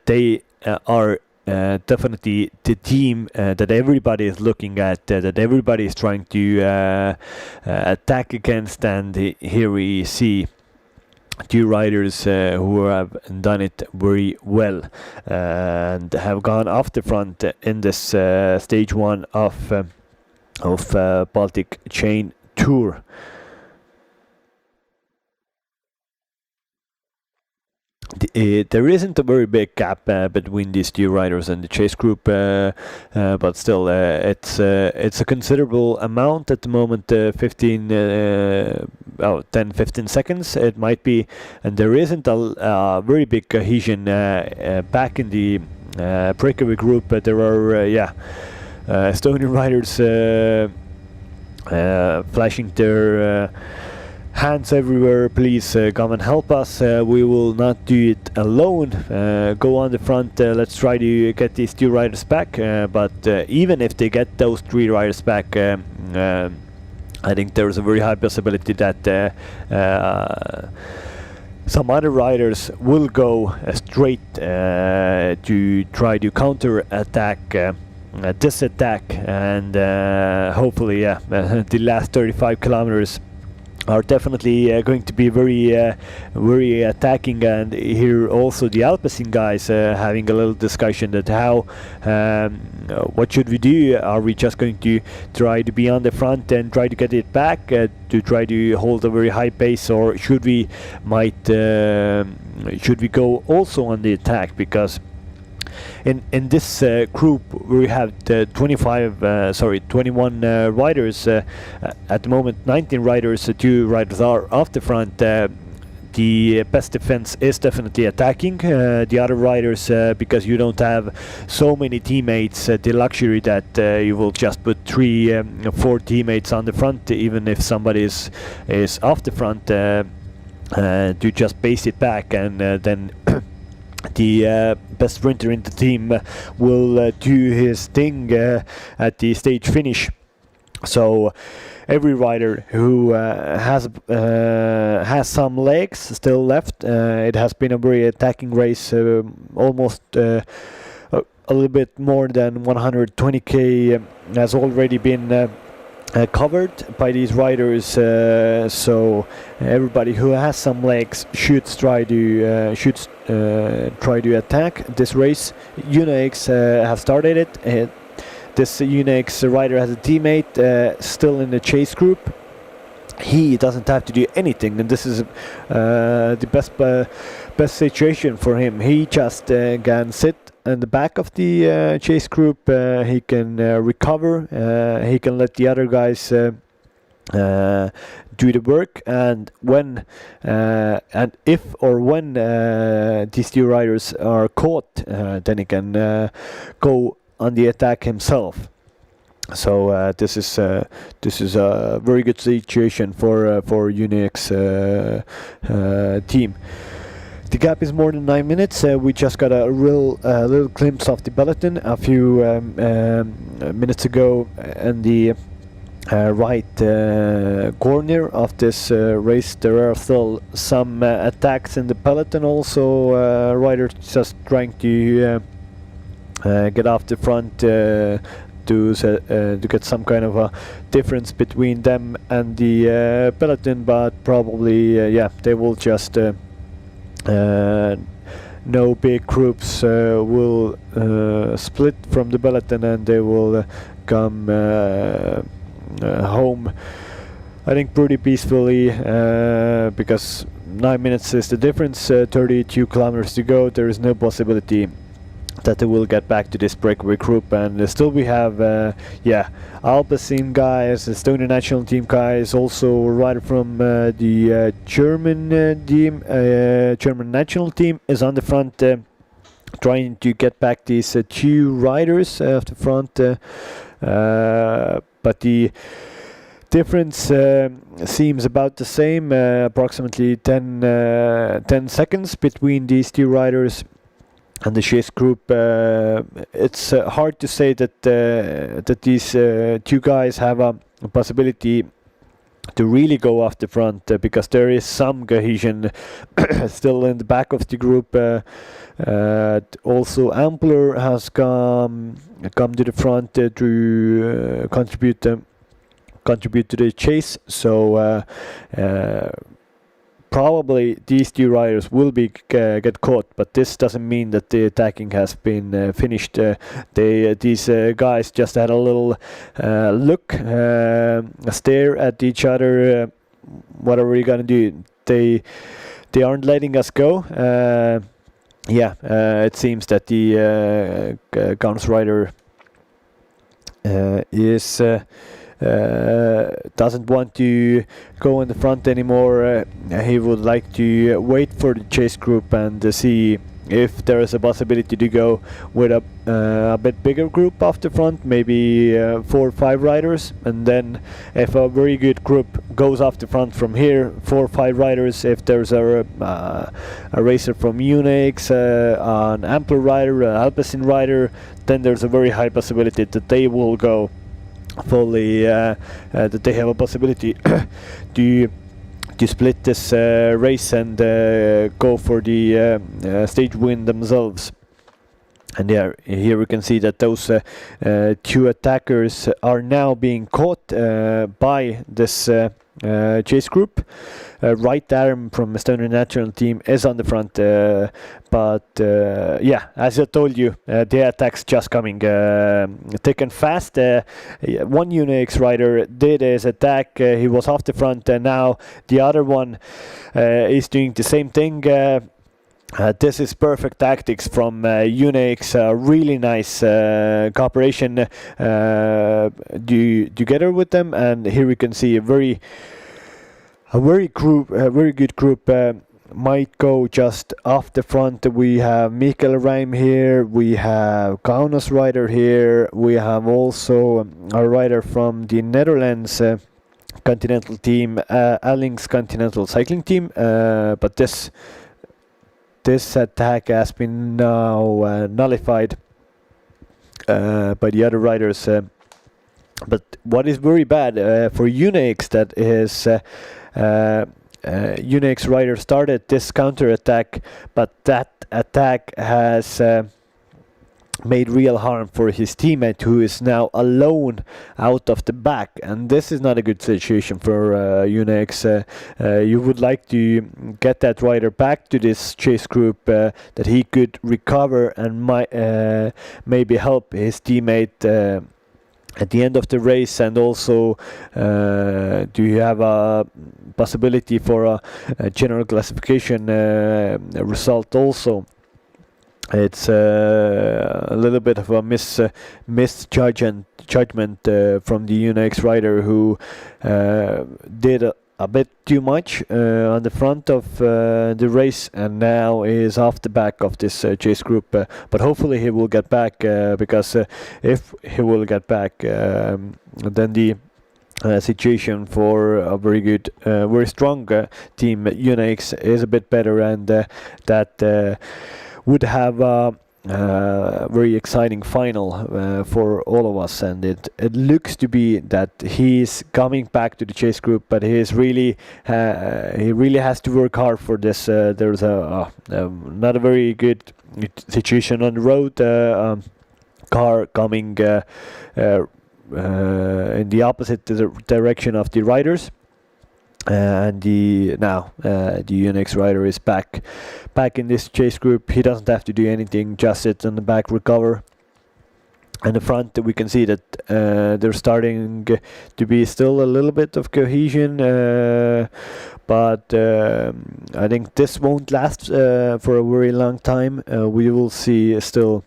they are definitely the team that everybody is looking at, that everybody is trying to attack against. And here we see 2 riders who have done it very well and have gone off the front in this stage 1 of Baltic Chain Tour. There isn't a very big gap between these 2 riders and the chase group, but still it's a considerable amount at the moment. 10-15 seconds it might be, and there isn't a very big cohesion back in the Breakaway group. There are Estonian riders flashing their hands everywhere. Please come and help us. We will not do it alone. Go on the front. Let's try to get these 2 riders back. But even if they get those 3 riders back, I think there's a very high possibility that some other riders will go straight to try to counter attack this attack, and hopefully the last 35 kilometers are definitely going to be very attacking. And here also the Alpecin guys having a little discussion that what should we do? Are we just going to try to be on the front and try to get it back to try to hold a very high pace, or should we go also on the attack? Because in this group we have 21 riders at the moment. 19 riders, 2 riders are off the front. The best defense is definitely attacking the other riders, because you don't have so many teammates, the luxury that you will just put 3 4 teammates on the front, even if somebody is off the front, to just base it back, and then the best sprinter in the team will do his thing at the stage finish. So every rider who has some legs still left. It has been a very attacking race, almost a little bit more than 120k has already been covered by these riders, so everybody who has some legs should try to attack this race. UNX have started it. This UNX rider has a teammate still in the chase group. He doesn't have to do anything, and this is the best situation for him. He just can sit in the back of the chase group. He can recover. He can let the other guys do the work, and when if these 2 riders are caught, then he can go on the attack himself. So this is a very good situation for Unix team. The gap is more than 9 minutes. We just got a little glimpse of the peloton a few minutes ago, and the right corner of this race. There are still some attacks in the peloton also. Riders just trying to get off the front to get some kind of a difference between them and the peloton, but probably they will just no big groups will split from the peloton, and they will come home, I think, pretty peacefully, because 9 minutes is the difference. 32 kilometers to go. There is no possibility that they will get back to this breakaway group. And still we have Alpecin guys, Estonian national team guys, also a rider from the German team, German national team is on the front, trying to get back these 2 riders off the front, but the difference seems about the same, approximately 10 seconds between these 2 riders and the chase group. It's hard to say that that these 2 guys have a possibility to really go off the front, because there is some cohesion still in the back of the group. Also Ampler has come to the front to contribute to the chase, so probably these 2 riders will be get caught, but this doesn't mean that the attacking has been finished. These guys just had a little look, a stare at each other. What are we gonna do? They aren't letting us go. It seems that the Gauns rider is doesn't want to go in the front anymore. He would like to wait for the chase group and see if there is a possibility to go with a bit bigger group off the front, maybe 4 or 5 riders, and then if a very good group goes off the front from here, 4 or 5 riders, if there's a racer from Unix, an Ampler rider, an Alpecin rider, then there's a very high possibility that they will go fully, that they have a possibility to split this race and go for the stage win themselves. And here we can see that those 2 attackers are now being caught by this chase group. Right arm from Estonian national team is on the front, but as I told you, the attack's just coming thick and fast. One Unix rider did his attack, he was off the front, and now the other one is doing the same thing. This is perfect tactics from Unix, really nice cooperation together with them, and here we can see a very good group might go just off the front. We have Mikael Reim here, we have Kaunas rider here, we have also a rider from the Netherlands continental team, Allink's continental cycling team, but this attack has been now nullified by the other riders. But what is very bad for Unix, that is Unix rider started this counter attack, but that attack has made real harm for his teammate, who is now alone out of the back, and this is not a good situation for Unix. You would like to get that rider back to this chase group, that he could recover and might maybe help his teammate at the end of the race, and also do you have a possibility for a general classification result also. It's a little bit of a misjudgment from the Unix rider, who did a bit too much on the front of the race, and now is off the back of this chase group. But hopefully he will get back, because if he will get back, then the situation for a very good, very strong team Unix is a bit better, and that would have a very exciting final for all of us. And it looks to be that he's coming back to the chase group, but he really has to work hard for this. There's not a very good situation on the road. Car coming in the opposite direction of the riders. And the Unix rider is back in this chase group. He doesn't have to do anything, just sit on the back, recover. And the front, we can see that there's starting to be still a little bit of cohesion, but I think this won't last for a very long time. We will see still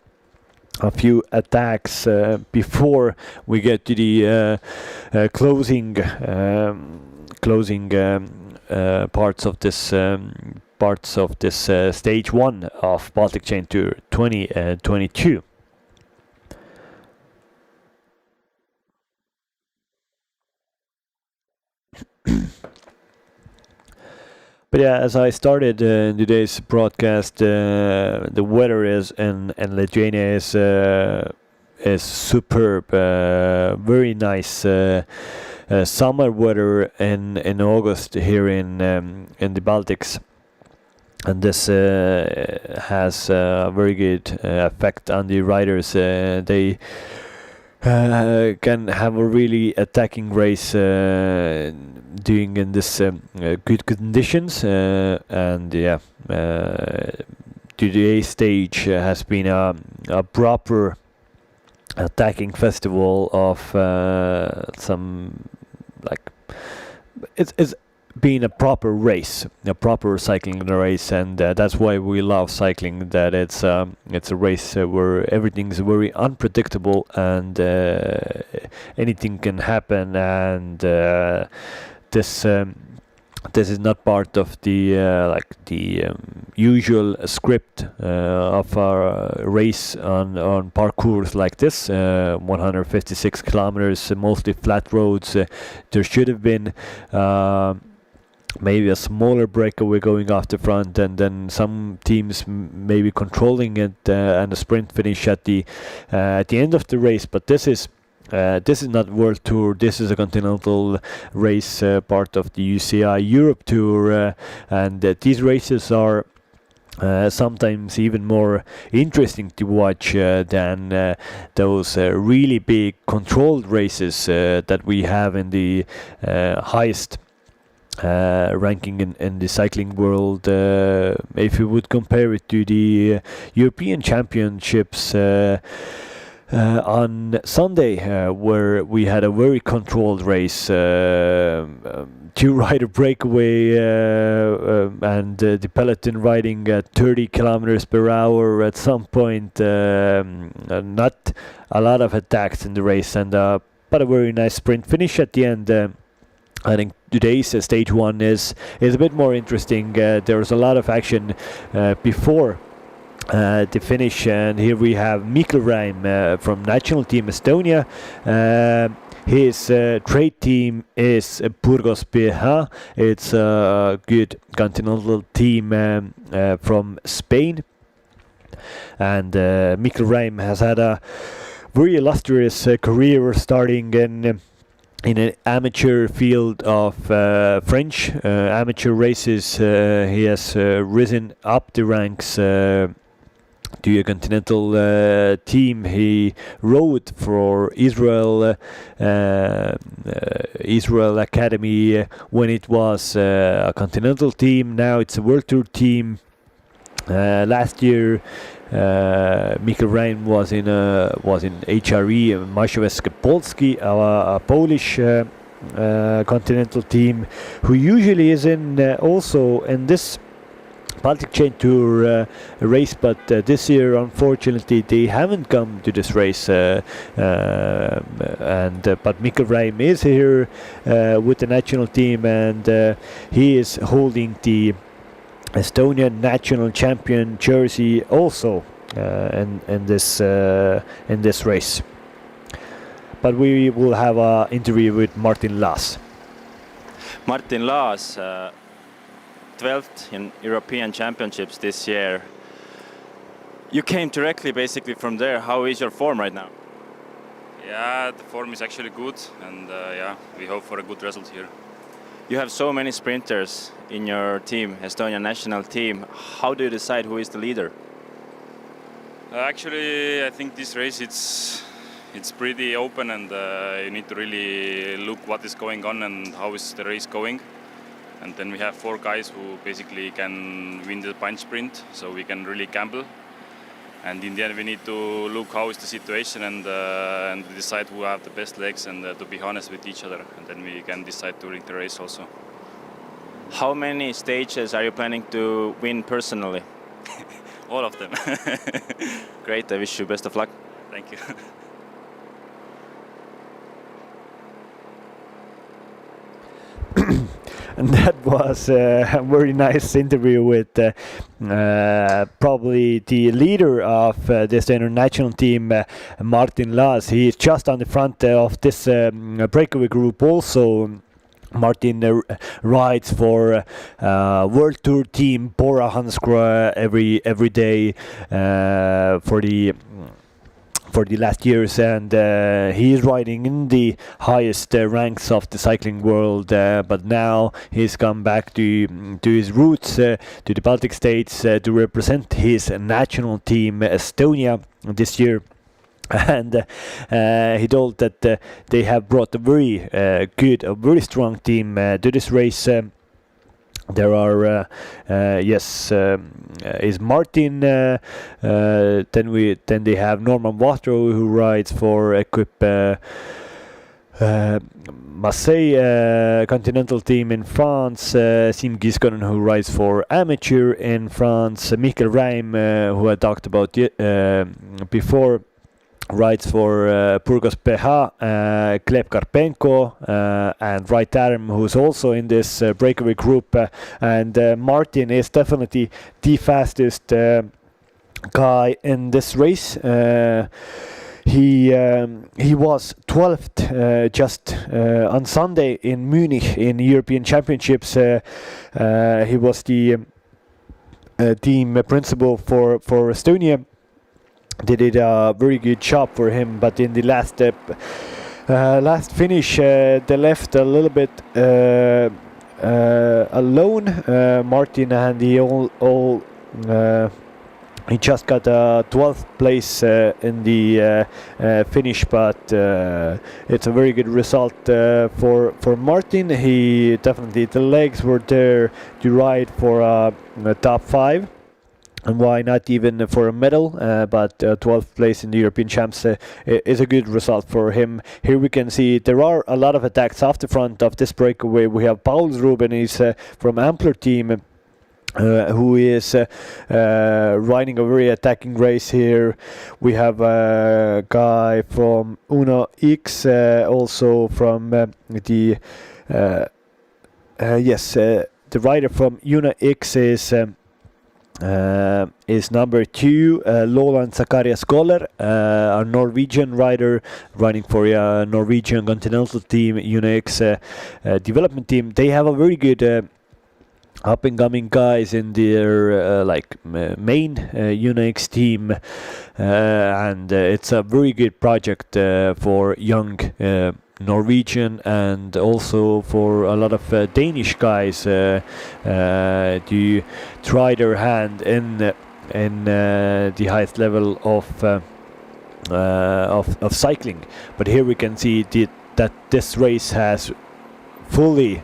a few attacks before we get to the closing parts of this stage 1 of Baltic Chain Tour 2022. But yeah, as I started in today's broadcast, the weather in Lithuania is superb, very nice summer weather in August here in the Baltics, and this has a very good effect on the riders. They can have a really attacking race doing in this good conditions, and yeah, today's stage has been a proper attacking festival of some, like, it's been a proper race, a proper cycling race, and that's why we love cycling. That it's a race where everything's very unpredictable and anything can happen, and this is not part of the usual script of our race on parkours like this. 156 kilometers, mostly flat roads. There should have been maybe a smaller breakaway going off the front, and then some teams maybe controlling it, and a sprint finish at the end of the race. But this is not World Tour. This is a continental race, part of the UCI Europe Tour, and these races are sometimes even more interesting to watch than those really big controlled races that we have in the highest ranking in the cycling world. If you would compare it to the European Championships on Sunday, where we had a very controlled race, two-rider breakaway, and the peloton riding at 30 kilometers per hour at some point. Not a lot of attacks in the race, and but a very nice sprint finish at the end. I think today's stage 1 is a bit more interesting. There was a lot of action before the finish, and here we have Mikkel Reim from national team Estonia. His trade team is Burgos PH. It's a good continental team from Spain, and Mikkel Reim has had a very illustrious career, starting in an amateur field of French amateur races. He has risen up the ranks to a continental team. He rode for Israel Academy when it was a continental team. Now it's a World Tour team. Last year Mikkel Reim was in HRE Mazowieckie Polski, a Polish continental team, who usually is in also in this Baltic Chain Tour race, but this year unfortunately they haven't come to this race, but Mikkel Reim is here with the national team, and he is holding the Estonian national champion jersey also in this race. But we will have an interview with Martin Laas. Martin Laas, 12th in European Championships this year. You came directly basically from there. How is your form right now? Yeah, the form is actually good, and yeah, we hope for a good result here. You have so many sprinters in your team, Estonian national team. How do you decide who is the leader? Actually, I think this race it's pretty open, and you need to really look what is going on and how is the race going. And then we have 4 guys who basically can win the punch sprint, so we can really gamble. And in the end, we need to look how is the situation and decide who have the best legs, and to be honest with each other. And then we can decide during the race also. How many stages are you planning to win personally? All of them. Great, I wish you best of luck. Thank you. And that was a very nice interview with probably the leader of this international team, Martin Laas. He is just on the front of this breakaway group also. Martin rides for World Tour team Bora Hansgrohe every day for the last years, and he is riding in the highest ranks of the cycling world, but now he's come back to his roots, to the Baltic states, to represent his national team Estonia this year. And he told that they have brought a very good, a very strong team to this race. There are is Martin. Then they have Norman Watrow, who rides for Equipe Marseille Continental team in France. Siim Kiskonen, who rides for Amateur in France. Mikael Räim, who I talked about before, rides for Burgos PH, Gleb Karpenko, and Wright Arm, who's also in this breakaway group. And Martin is definitely the fastest guy in this race. He was 12th just on Sunday in Munich in European Championships. He was the team principal for Estonia. They did a very good job for him, but in the last step, last finish, they left a little bit alone. Martin, and he just got a 12th place in the finish, but it's a very good result for Martin. He definitely, the legs were there to ride for a top 5. And why not even for a medal, but 12th place in the European Champs is a good result for him. Here we can see there are a lot of attacks off the front of this breakaway. We have Paul Ruben, he's from Ampler team, who is riding a very attacking race here. We have a guy from Uno X, also from the rider from Uno X is number 2, Roland Zacharias Goller, a Norwegian rider riding for a Norwegian Continental team, Unix development team. They have a very good up and coming guys in their main Unix team, and it's a very good project for young Norwegian and also for a lot of Danish guys to try their hand in the highest level of cycling. But here we can see that this race has fully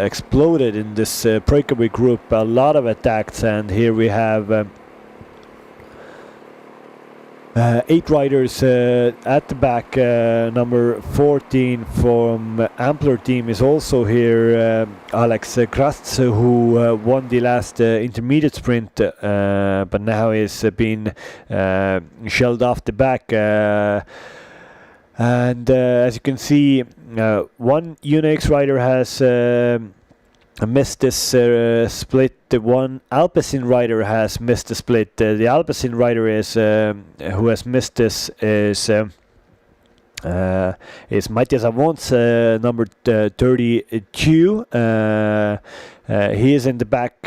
exploded in this breakaway group. A lot of attacks, and here we have 8 riders at the back. Number 14 from Ampler team is also here, Alex Kratz, who won the last intermediate sprint, but now is being shelled off the back. And as you can see, one Unix rider has missed this split. The one Alpecin rider has missed the split. The Alpecin rider is who has missed this is Matthias Avons, number 32. He is in the back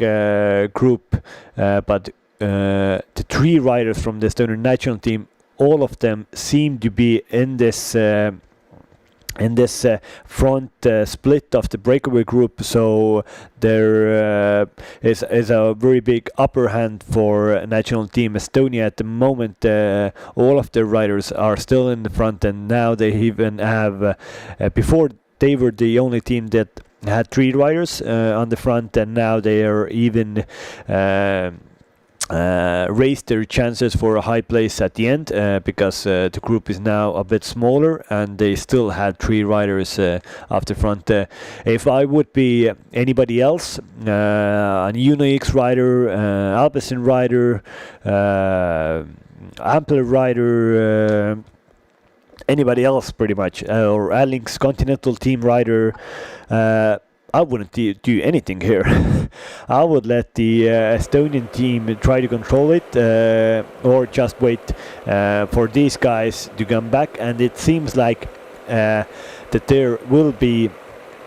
group, but the 3 riders from the Estonian national team, all of them seem to be in this front split of the breakaway group, so there is a very big upper hand for national team Estonia at the moment. All of their riders are still in the front, and now they even have before they were the only team that had 3 riders on the front, and now they are even raise their chances for a high place at the end because the group is now a bit smaller and they still had 3 riders up the front. If I would be anybody else, an UNOX rider, Alpecin rider, Ampler rider, anybody else pretty much, or Alinks Continental Team rider, I wouldn't do anything here. I would let the Estonian team try to control it, or just wait for these guys to come back. And it seems like that there will be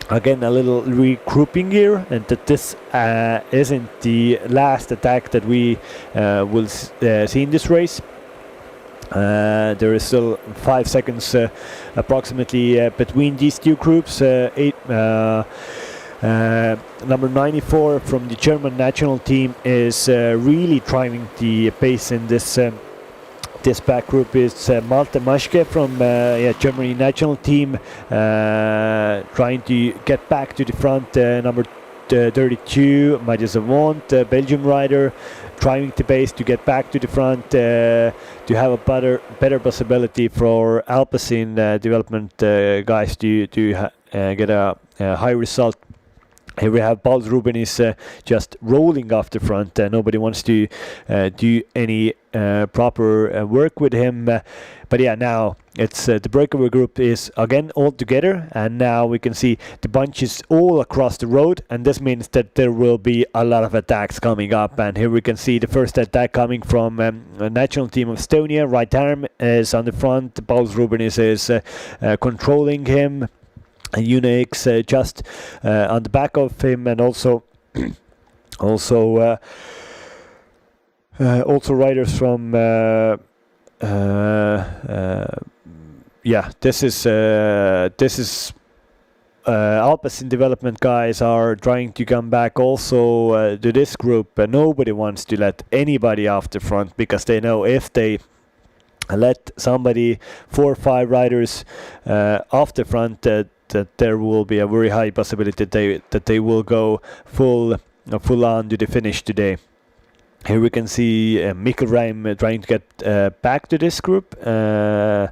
again a little regrouping here, and that this isn't the last attack that we will see in this race. There is still 5 seconds approximately between these two groups. Number 94 from the German national team is really driving the pace in this back group. Is Malte Maschke from Germany national team, trying to get back to the front. Number 32, Matthias Avant, Belgium rider, driving the pace to get back to the front, to have a better possibility for Alpecin development guys to get a high result. Here we have Paul Ruben is just rolling off the front. Nobody wants to do any proper work with him. But yeah, now it's the breakaway group is again all together, and now we can see the bunches all across the road, and this means that there will be a lot of attacks coming up. And here we can see the first attack coming from a national team of Estonia. Right arm is on the front. Paul Ruben is controlling him. UNOX just on the back of him, and also riders from this is Alpecin development guys are trying to come back also to this group. Nobody wants to let anybody off the front, because they know if they let somebody 4 or 5 riders off the front, that there will be a very high possibility that they will go full on to the finish today. Here we can see Mikkel Reim trying to get back to this group to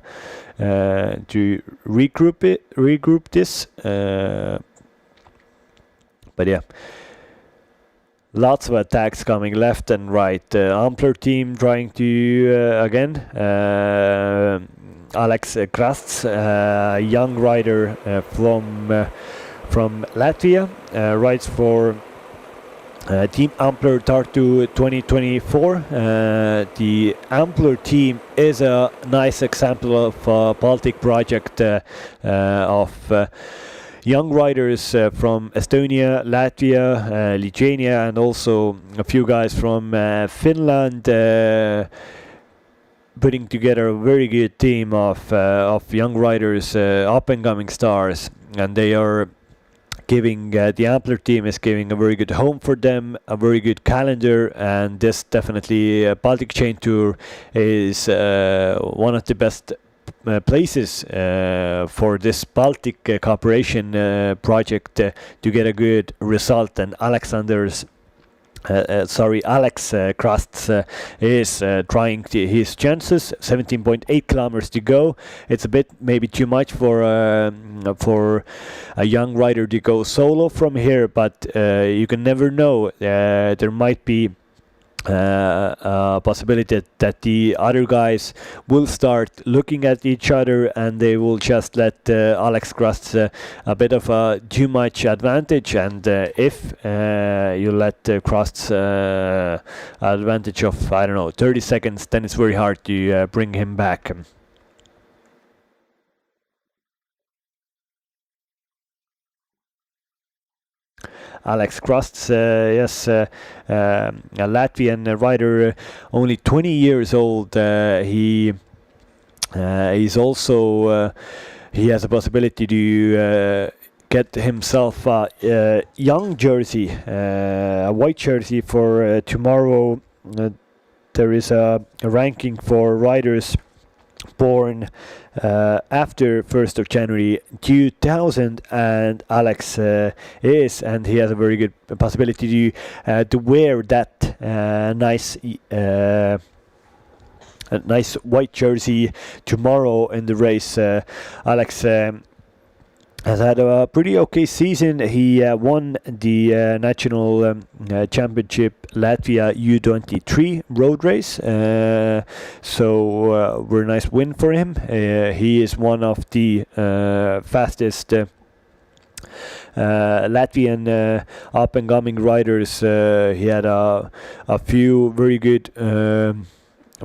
regroup this. But yeah, lots of attacks coming left and right. Ampler team trying to again. Alex Krasts, young rider from Latvia, rides for Team Ampler Tartu 2024. The Ampler team is a nice example of a Baltic project of young riders from Estonia, Latvia, Lithuania, and also a few guys from Finland. Putting together a very good team of young riders, up and coming stars, and they are giving the Ampler team is giving a very good home for them, a very good calendar, and this definitely Baltic Chain Tour is one of the best places for this Baltic cooperation project to get a good result. And Alex Krasts is trying his chances. 17.8 kilometers to go. It's a bit maybe too much for a young rider to go solo from here, but you can never know. There might be a possibility that the other guys will start looking at each other, and they will just let Alex Krasts a bit of a too much advantage. And if you let Krasts advantage of 30 seconds, then it's very hard to bring him back. Alex Krasts, yes, a Latvian rider, only 20 years old. He's also he has a possibility to get himself a young jersey, a white jersey for tomorrow. There is a ranking for riders born after 1st of January 2000, and Alex is, and he has a very good possibility to wear that a nice white jersey tomorrow in the race. Alex has had a pretty okay season. He won the national championship Latvia U23 road race, so very nice win for him. He is one of the fastest Latvian up-and-coming riders. He had a few very good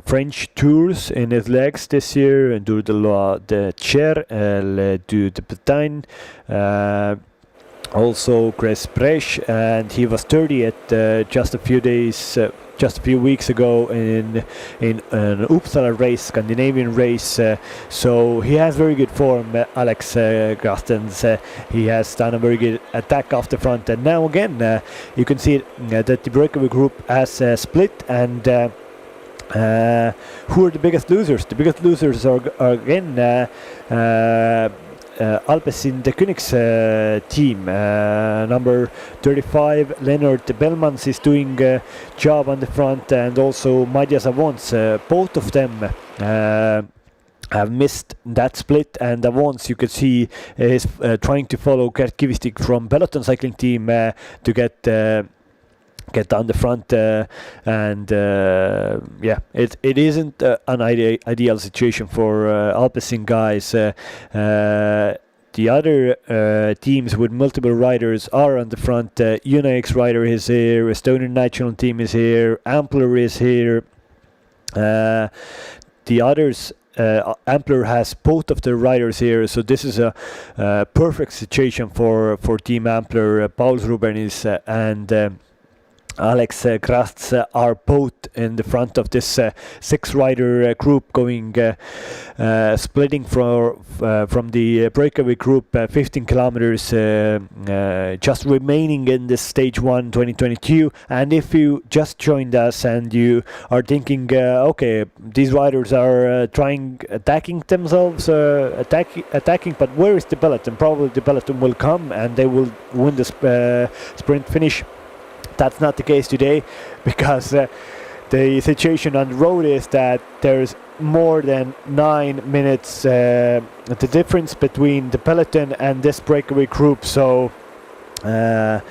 French tours in his legs this year, Tour de Cher, le Tour de Bretagne, also Cres-Breche, and he was 30th just a few weeks ago in an Uppsala race, Scandinavian race. So he has very good form, Alex Gastens. He has done a very good attack off the front, and now again you can see that the Breakaway group has split, and who are the biggest losers? The biggest losers are again Alpecin de Koenigs team. Number 35, Leonard Bellmans, is doing a job on the front, and also Matthias Avons. Both of them have missed that split, and Avons, you could see, is trying to follow Gert Kivistik from Peloton cycling team to get down the front, and yeah, it isn't an ideal situation for Alpecin guys. The other teams with multiple riders are on the front. UNAX rider is here, Estonian national team is here, Ampler is here. The others, Ampler has both of the riders here, so this is a perfect situation for Team Ampler. Paul Rubenis and Alex Krasts are both in the front of this 6-rider group, going splitting from the Breakaway group 15 kilometers, just remaining in this stage 1 2022. And if you just joined us and you are thinking, okay, these riders are attacking themselves, attacking, but where is the peloton? Probably the peloton will come and they will win the sprint finish. That's not the case today, because the situation on the road is that there's more than 9 minutes the difference between the peloton and this Breakaway group. So the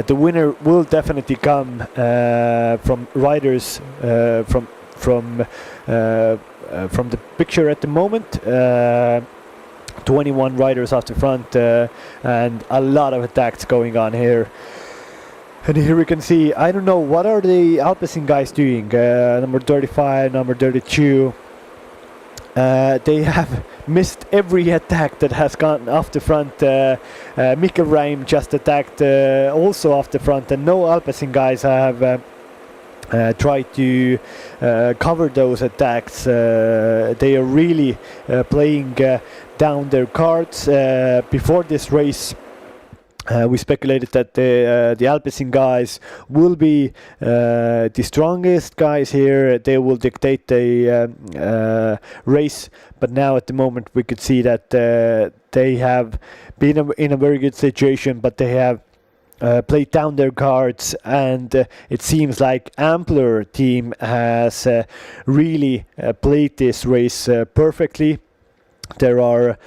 winner will definitely come from riders from the picture at the moment. 21 riders off the front, and a lot of attacks going on here. And here we can see, I don't know, what are the Alpecin guys doing? Number 35, number 32. They have missed every attack that has gone off the front. Mikkel Reim just attacked also off the front, and no Alpecin guys have tried to cover those attacks. They are really playing down their cards. Before this race, we speculated that the Alpecin guys will be the strongest guys here. They will dictate the race, but now at the moment we could see that they have been in a very good situation, but they have played down their cards, and it seems like Ampler team has really played this race perfectly. There are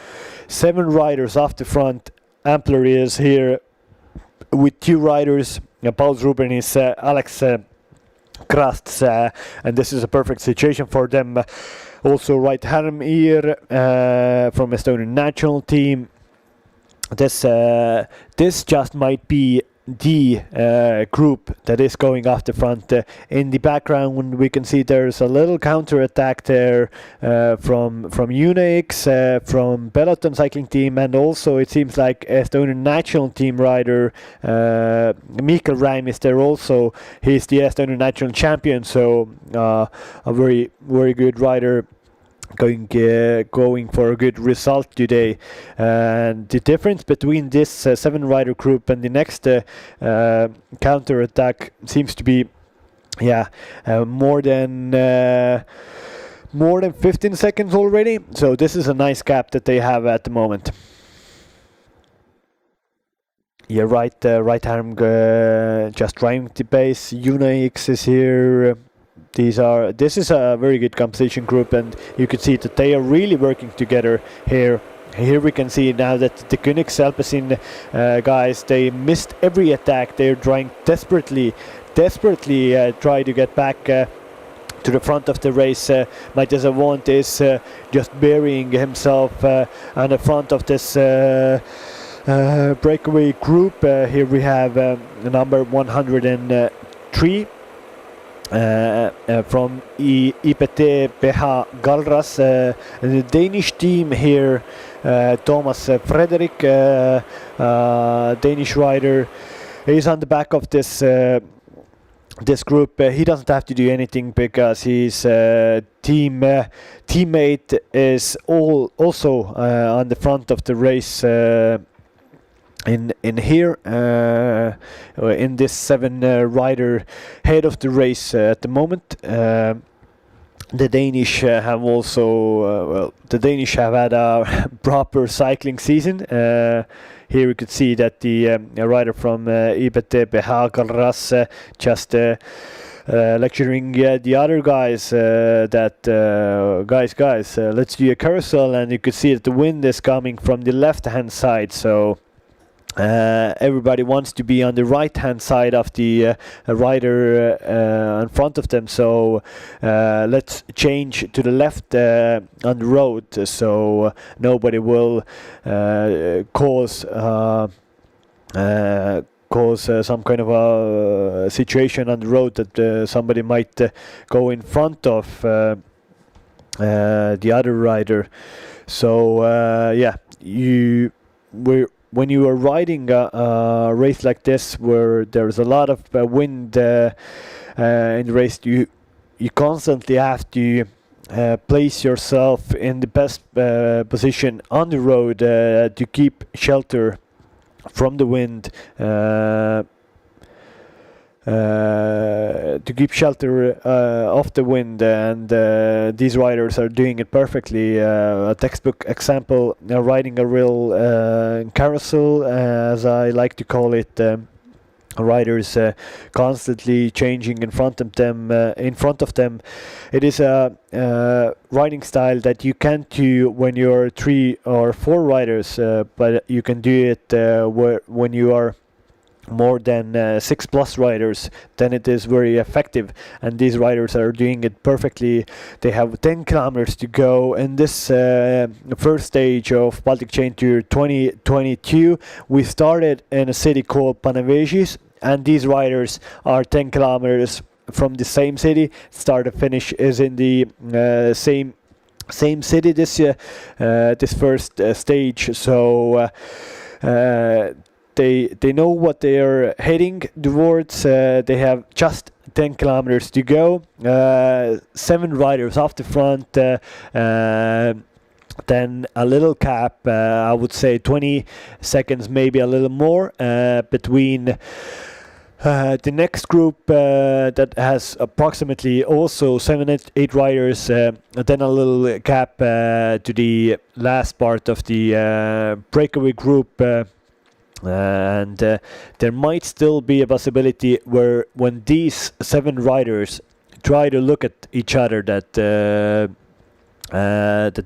7 riders off the front. Ampler is here with 2 riders, Paul Rubenis, Alex Krasts, and this is a perfect situation for them. Also Right Harmir from Estonian national team. This just might be the group that is going off the front. In the background we can see there's a little counter attack there from UNAX, from Peloton cycling team, and also it seems like Estonian national team rider Mikkel Reim is there also. He's the Estonian national champion, so a very, very good rider, going for a good result today. And the difference between this 7-rider group and the next counter attack seems to be more than 15 seconds already. So this is a nice gap that they have at the moment. Yeah, right arm just driving the base. Unix is here. This is a very good composition group, and you can see that they are really working together here. Here we can see now that the Künix Alpecin guys, they missed every attack. They're trying desperately try to get back to the front of the race. Matthias Avant is just burying himself on the front of this breakaway group. Here we have the number 103 from IPT PH Galras, the Danish team here. Thomas Frederick, Danish rider, is on the back of this group. He doesn't have to do anything because his teammate is also on the front of the race. In here, in this 7 rider head of the race at the moment. The Danish have also, the Danish have had a proper cycling season. Here we could see that the rider from IPT PH Galras just lecturing the other guys that guys, let's do a carousel, and you could see that the wind is coming from the left hand side, so everybody wants to be on the right hand side of the rider in front of them, so let's change to the left on the road, so nobody will cause some kind of a situation on the road that somebody might go in front of the other rider. So yeah, when you are riding a race like this, where there's a lot of wind in the race, you constantly have to place yourself in the best position on the road to keep shelter from the wind, to keep shelter of the wind, and these riders are doing it perfectly. A textbook example, riding a real carousel, as I like to call it. Riders constantly changing in front of them. It is a riding style that you can't do when you're 3 or 4 riders, but you can do it when you are more than 6+ riders. Then it is very effective, and these riders are doing it perfectly. They have 10 kilometers to go in this first stage of Baltic Chain Tour 2022. We started in a city called Panevežys, and these riders are 10 kilometers from the same city. Start and finish is in the same city this year, this first stage, so they know what they are heading towards. They have just 10 kilometers to go. 7 riders off the front. Then a little cap, I would say 20 seconds, maybe a little more, between the next group that has approximately also 7-8 riders, then a little gap to the last part of the breakaway group. And there might still be a possibility where when these 7 riders try to look at each other, that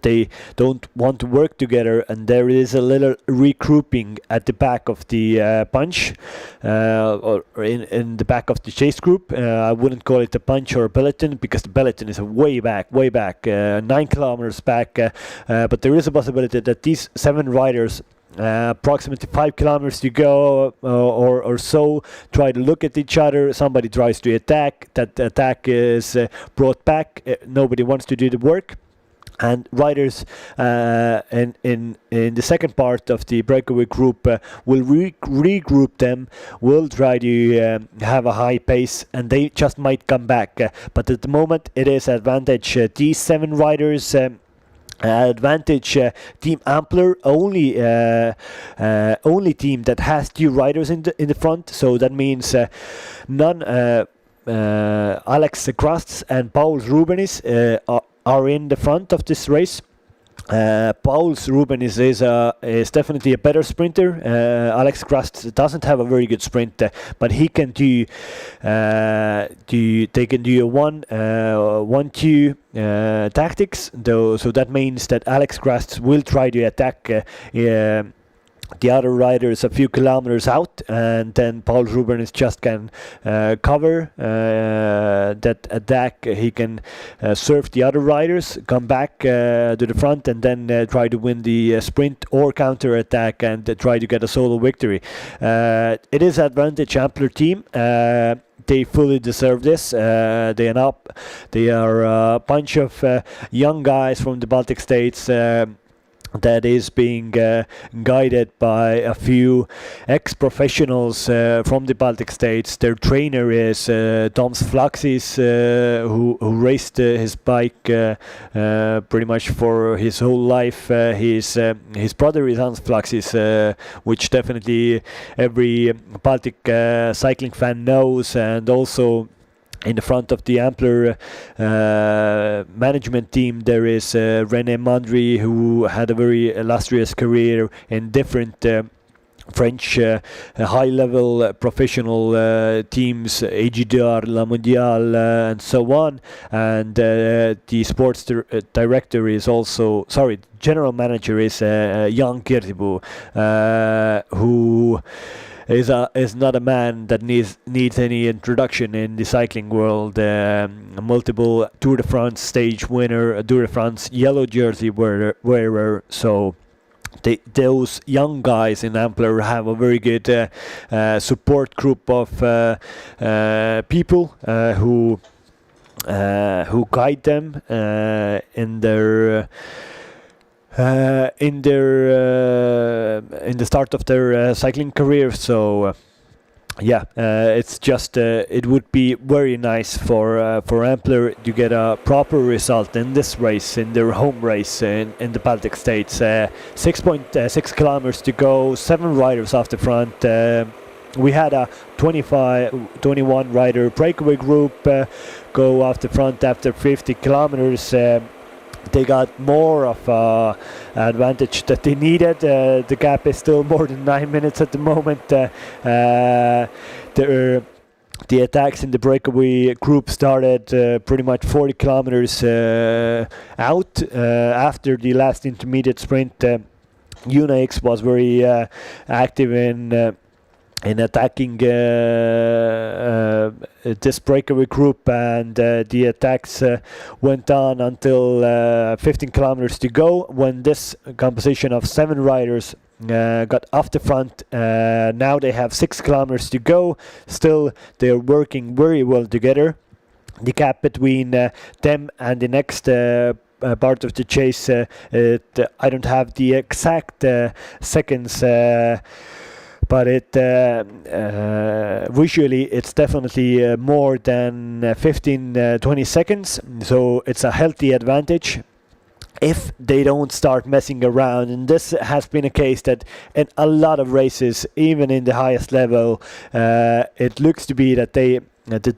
they don't want to work together, and there is a little regrouping at the back of the bunch, or in the back of the chase group. I wouldn't call it a bunch or a peloton, because the peloton is way back, 9 kilometers back, but there is a possibility that these 7 riders, approximately 5 kilometers to go or so, try to look at each other. Somebody tries to attack. That attack is brought back. Nobody wants to do the work. And riders in the second part of the breakaway group will regroup them, will try to have a high pace, and they just might come back. But at the moment, it is advantage these 7 riders. Advantage Team Ampler, only team that has 2 riders in the front. So that means none. Alex Krasts and Paul Rubenis are in the front of this race. Paul's Ruben is definitely a better sprinter. Alex Krast doesn't have a very good sprint, but he can do. They can do a 1-2 tactics, though. So that means that Alex Krast will try to attack the other riders a few kilometers out, and then Paul Rubens just can cover that attack. He can serve the other riders, come back to the front, and then try to win the sprint or counter attack and try to get a solo victory. It is Advantage Ampler team. They fully deserve this. They are a bunch of young guys from the Baltic states. That is being guided by a few ex-professionals from the Baltic states. Their trainer is Toms Flaxis, who raced his bike pretty much for his whole life. His brother is Hans Flaxis, which definitely every Baltic cycling fan knows, and also in the front of the Ampler management team there is René Mandry, who had a very illustrious career in different French high-level professional teams, AGDR, La Mondiale, and so on. And the sports director is also, general manager is Jan Kirtibu, who is not a man that needs any introduction in the cycling world. A multiple Tour de France stage winner, a Tour de France yellow jersey wearer. So those young guys in Ampler have a very good support group of people who guide them in the start of their cycling career. So it's just it would be very nice for Ampler to get a proper result in this race, in their home race in the Baltic states. 6.6 kilometers to go, 7 riders off the front. We had a 21 rider breakaway group go off the front after 50 kilometers. They got more of advantage that they needed. The gap is still more than 9 minutes at the moment. The attacks in the breakaway group started pretty much 40 kilometers out after the last intermediate sprint. Unix was very active in attacking this breakaway group, and the attacks went on until 15 kilometers to go, when this composition of 7 riders got off the front. Now they have 6 kilometers to go. Still, they're working very well together. The gap between them and the next part of the chase, I don't have the exact seconds, but visually it's definitely more than 15-20 seconds, so it's a healthy advantage if they don't start messing around. And this has been a case that in a lot of races, even in the highest level, it looks to be that the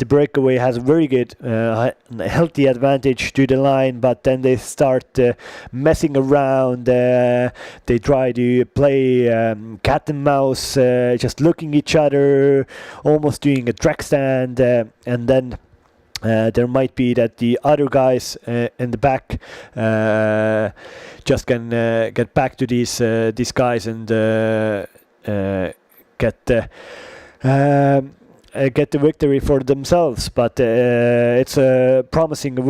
breakaway has a very good healthy advantage to the line, but then they start messing around. They try to play cat and mouse, just looking each other, almost doing a track stand, and then there might be that the other guys in the back just can get back to these guys and get the victory for themselves. But it's promising a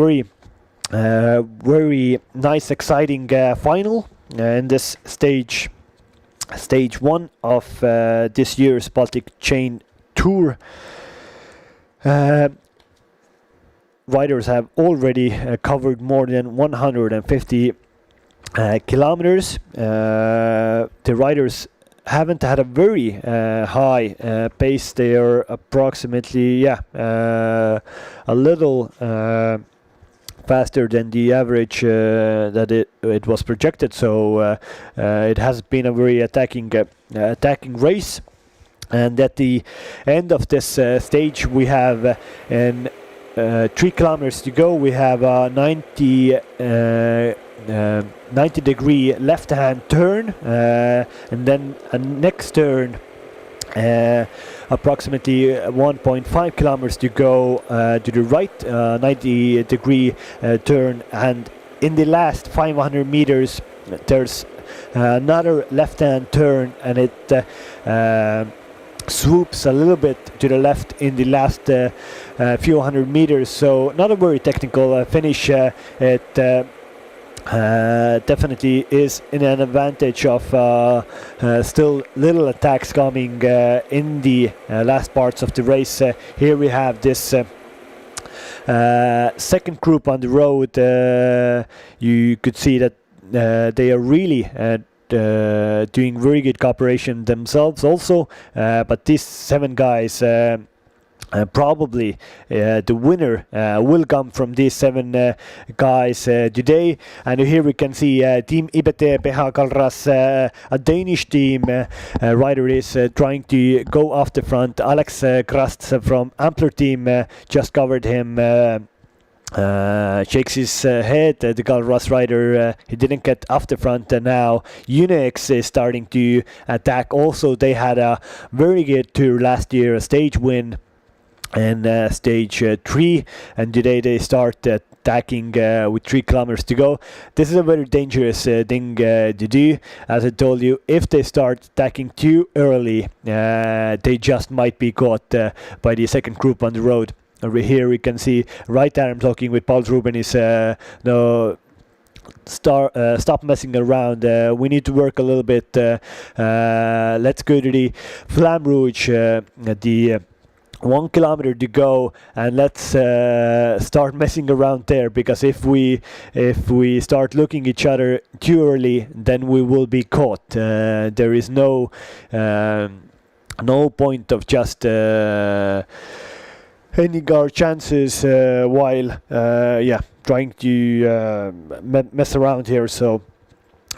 very nice, exciting final in this stage 1 of this year's Baltic Chain Tour. Riders have already covered more than 150 kilometers. The riders haven't had a very high pace. They are approximately a little faster than the average that it was projected. So it has been a very attacking race. And at the end of this stage, we have 3 kilometers to go. We have 90 90-degree left-hand turn, and then a next turn, approximately 1.5 kilometers to go to the right, 90-degree turn, and in the last 500 meters there's another left-hand turn, and it swoops a little bit to the left in the last few hundred meters, so not a very technical finish. It definitely is in an advantage of still little attacks coming in the last parts of the race. Here we have this second group on the road. You could see that they are really doing very good cooperation themselves also, but these 7 guys, probably the winner will come from these 7 guys today. And here we can see Team IBT PH Kalras, a Danish team rider, is trying to go off the front. Alex Krasts from Ampler team just covered him. Shakes his head, the Kalras rider, he didn't get off the front. Now Unix is starting to attack also. They had a very good tour last year, a stage win in stage 3, and today they start attacking with 3 kilometers to go. This is a very dangerous thing to do. As I told you, if they start attacking too early, they just might be caught by the second group on the road. Over here we can see right arm talking with Paul Ruben is no, stop messing around. We need to work a little bit. Let's go to the Flamme Rouge, the 1 kilometer to go, and let's start messing around there, because if we start looking each other too early, then we will be caught. There is no point of just ending our chances while trying to mess around here. So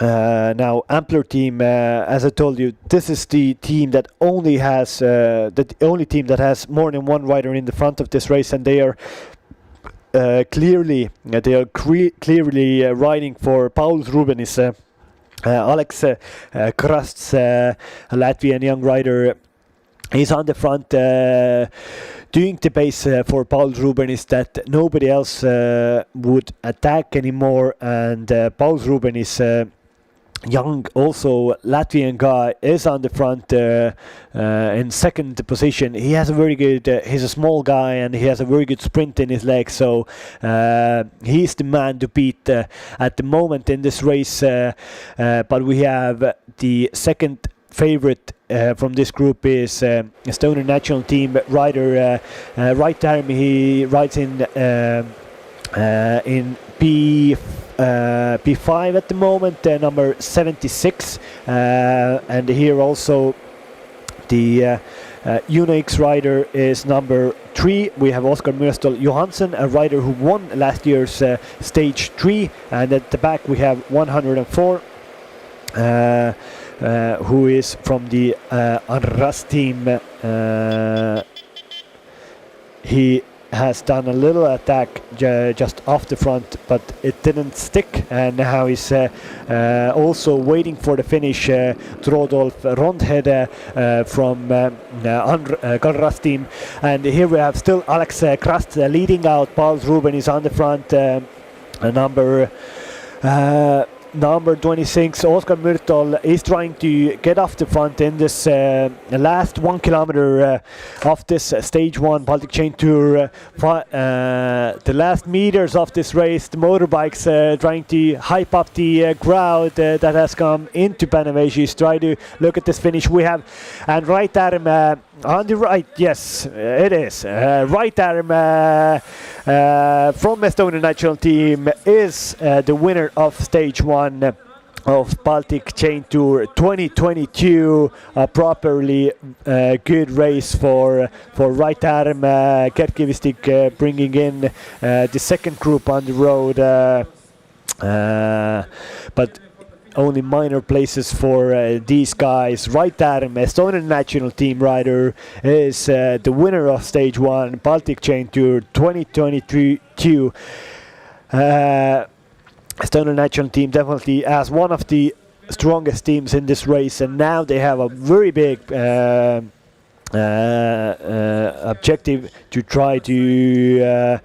now Ampler team, as I told you, this is the team that only has the only team that has more than 1 rider in the front of this race, and they are clearly riding for Paul Rubenis. Alex Krasts, a Latvian young rider, is on the front, doing the pace for Paul Rubenis that nobody else would attack anymore. And Paul Rubenis, young, also Latvian guy, is on the front in second position. He has a very good, he's a small guy and he has a very good sprint in his legs, so he's the man to beat at the moment in this race. But we have the second favorite from this group is Estonian national team rider, right arm. He rides in P5 at the moment, number 76, and here also the Unix rider is number 3. We have Oskar Myrstol Johansson, a rider who won last year's stage 3, and at the back we have 104, who is from the Arras team. He has done a little attack just off the front, but it didn't stick, and now he's also waiting for the finish. Trodolf Rondhede from Kalras team, and here we have still Alex Krast leading out. Paul Ruben is on the front, number 26, Oskar Myrtol, is trying to get off the front in this last 1 kilometer of this stage 1 Baltic Chain Tour. The last meters of this race, the motorbikes trying to hype up the crowd that has come into Panevežys. Try to look at this finish. We have, and right arm on the right, yes, it is. Right arm from Estonian national team is the winner of stage 1 of Baltic Chain Tour 2022. A properly good race for right arm. Gert Kivistik bringing in the second group on the road, but only minor places for these guys. Right arm, Estonian national team rider, is the winner of stage 1 Baltic Chain Tour 2022. Estonian national team definitely as one of the strongest teams in this race, and now they have a very big objective to try to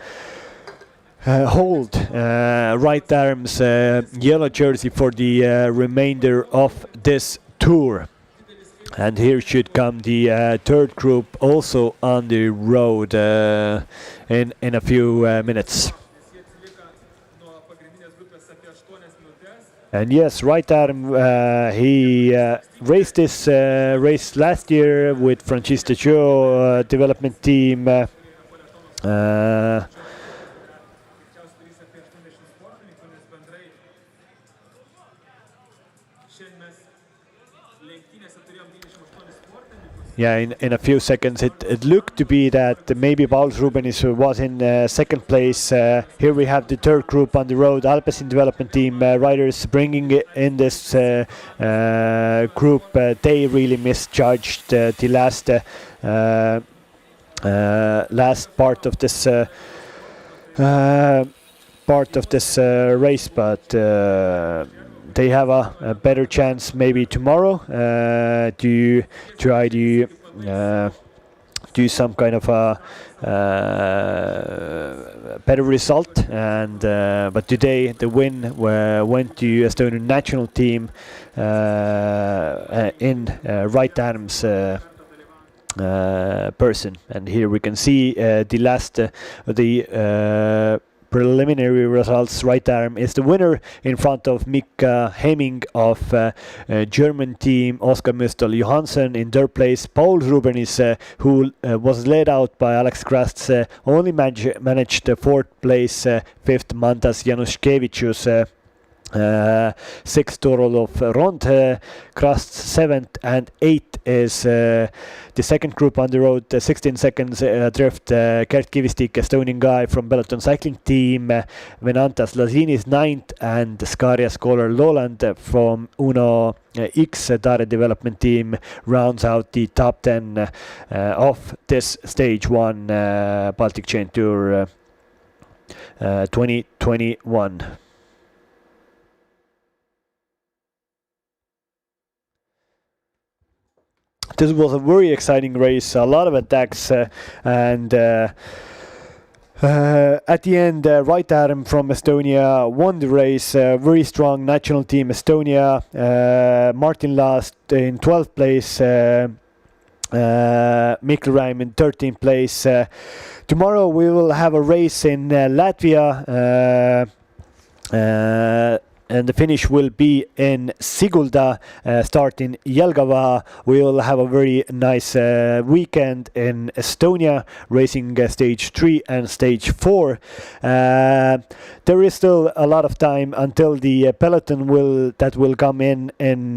hold right arm's yellow jersey for the remainder of this tour. And here should come the third group also on the road in a few minutes. And yes, right arm, he raced this race last year with Francesca Cho development team. Yeah, in a few seconds it looked to be that maybe Pauls Rubenis was in second place. Here we have the third group on the road, Alpecin development team riders bringing in this group. They really misjudged the last part of this race, but they have a better chance maybe tomorrow to try to do some kind of a better result. And but today the win went to Estonian national team in right arm's person. And here we can see the preliminary results. Right arm is the winner in front of Mika Hemming of German team, Oskar Müstel Johansson in third place. Paul Rubenis, who was led out by Alex Krasts, only managed fourth place. Fifth, Mantas Januszkiewicz. Sixth, Torolov Rond, Krasts seventh, and eighth is the second group on the road. 16 seconds drift, Gert Kivistik, Estonian guy from Peloton cycling team. Venantas Lazinis ninth, and Skaria Scholar Lowland from Uno X Tare development team rounds out the top 10 of this stage 1 Baltic Chain Tour 2021. This was a very exciting race, a lot of attacks, and at the end, Right Arm from Estonia won the race. Very strong national team, Estonia. Martin last in 12th place. Mikkel Räim in 13th place. Tomorrow we will have a race in Latvia. And the finish will be in Sigulda, start in Jelgava. We will have a very nice weekend in Estonia, racing stage 3 and stage 4. There is still a lot of time until the peloton will come in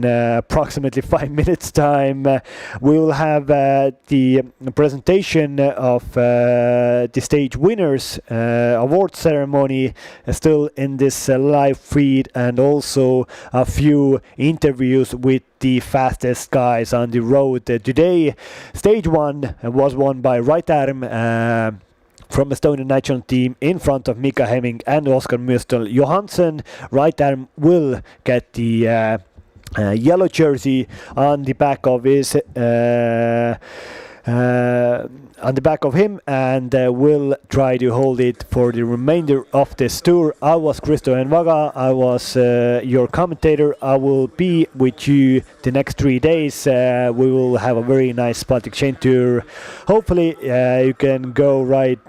approximately 5 minutes time. We will have the presentation of the stage winners, award ceremony still in this live feed, and also a few interviews with the fastest guys on the road. Today, stage 1 was won by Right Arm from Estonian national team in front of Mika Hemming and Oskar Müstel Johansson. Right Arm will get the yellow jersey on the back of his him, and will try to hold it for the remainder of this tour. I was Kristo Envaga, I was your commentator. I will be with you the next 3 days. We will have a very nice Baltic Chain Tour. Hopefully you can go ride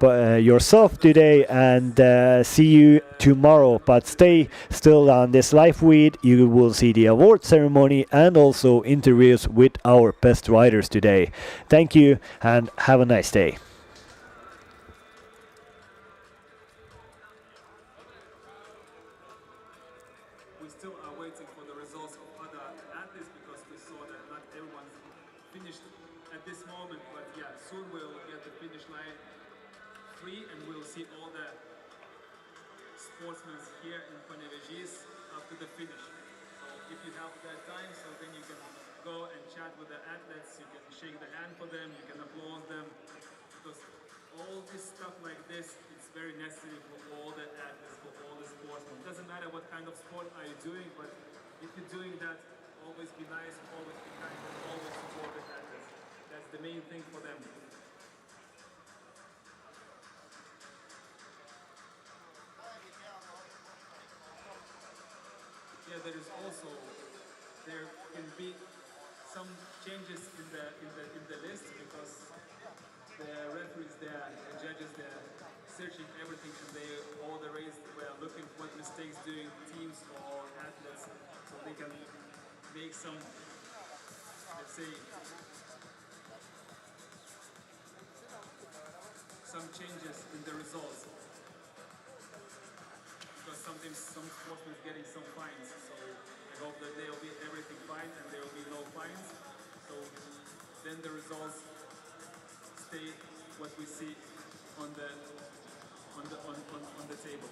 yourself today, and see you tomorrow. But stay still on this live feed. You will see the award ceremony and also interviews with our best riders today. Thank you and have a nice day. We still are waiting for the results of other athletes, because we saw that not everyone finished at this moment, but yeah, soon we'll get the finish line free and we'll see all the sportsmen here in Panevežys after the finish. So if you have that time, so then you can go and chat with the athletes, you can shake the hand for them, you can applaud them, because all this stuff like this, it's very necessary for all the athletes, for all the sportsmen. doesn't matter what kind of sport are you doing, but if you're doing that, always be nice, always be kind, and always support the athletes. That's the main thing for them. Yeah, there can be some changes in the list because the referees there, the judges there, searching everything, and all the race were looking what mistakes doing teams or athletes, so they can make some, let's say, some changes in the results. Because sometimes some sportsmen are getting some fines, so I hope that there will be everything fine and there will be no fines. So then the results stay what we see on the table.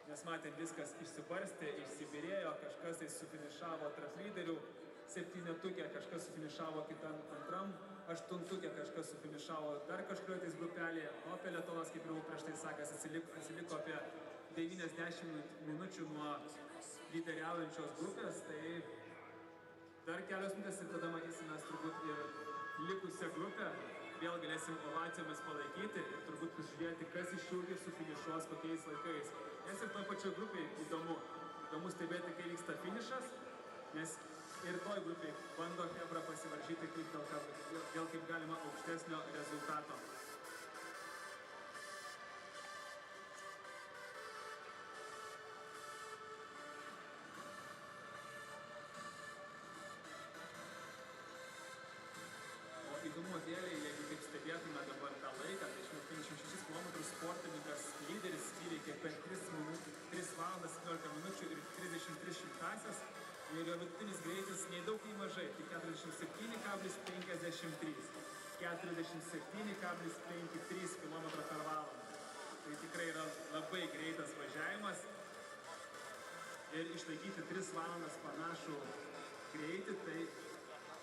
Nes matėm, viskas išsibarstė, išsibirėjo, kažkas tai sufinišavo tarp lyderių, 7-tukė, kažkas sufinišavo kitam antram, 8-tukė, kažkas sufinišavo dar kažkurioje tais grupelėje, o peletonas, kaip jau prieš tai sakęs, atsiliko apie 90 minučių nuo lyderiaujančios grupės, tai dar kelios minutės ir tada matysime turbūt ir likusią grupę. Vėl galėsim ovacijomis palaikyti ir turbūt pasižiūrėti, kas iš jų sufinišuos kokiais laikais. Nes ir toj pačioj grupiai įdomu stebėti, kai vyksta finišas, nes ir toj grupiai bando chebra pasivaržyti dėl kaip galima aukštesnio rezultato. Įdomumo dėlei, jeigu taip stebėtume dabar tą laiką, tai 56 km sportininkas lyderis įveikė per 3 valandas 17 minučių ir 33 šimtasias. Ir jo vidutinis greitis nei daug nei mažai, tik 47,53. 47,53 km per valandą. Tai tikrai yra labai greitas važiavimas. Ir išlaikyti 3 valandas panašų greitį, tai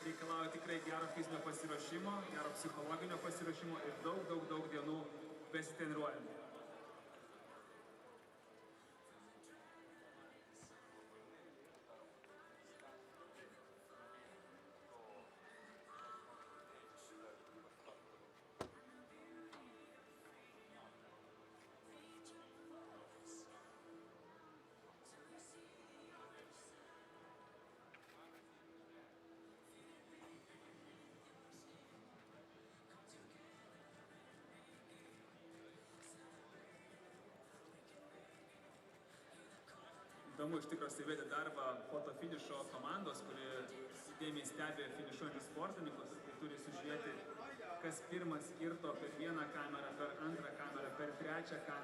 reikalauja tikrai gero fizinio pasiruošimo, gero psichologinio pasiruošimo ir daug dienų besitreniruojant. Įdomu iš tikrųjų stebėti darbą fotofinišo komandos, kuri įdėmiai stebi finišuojančius sportininkus. Tai turi sužiūrėti, kas pirmas kirto per vieną kamerą, per antrą kamerą, per trečią kamerą.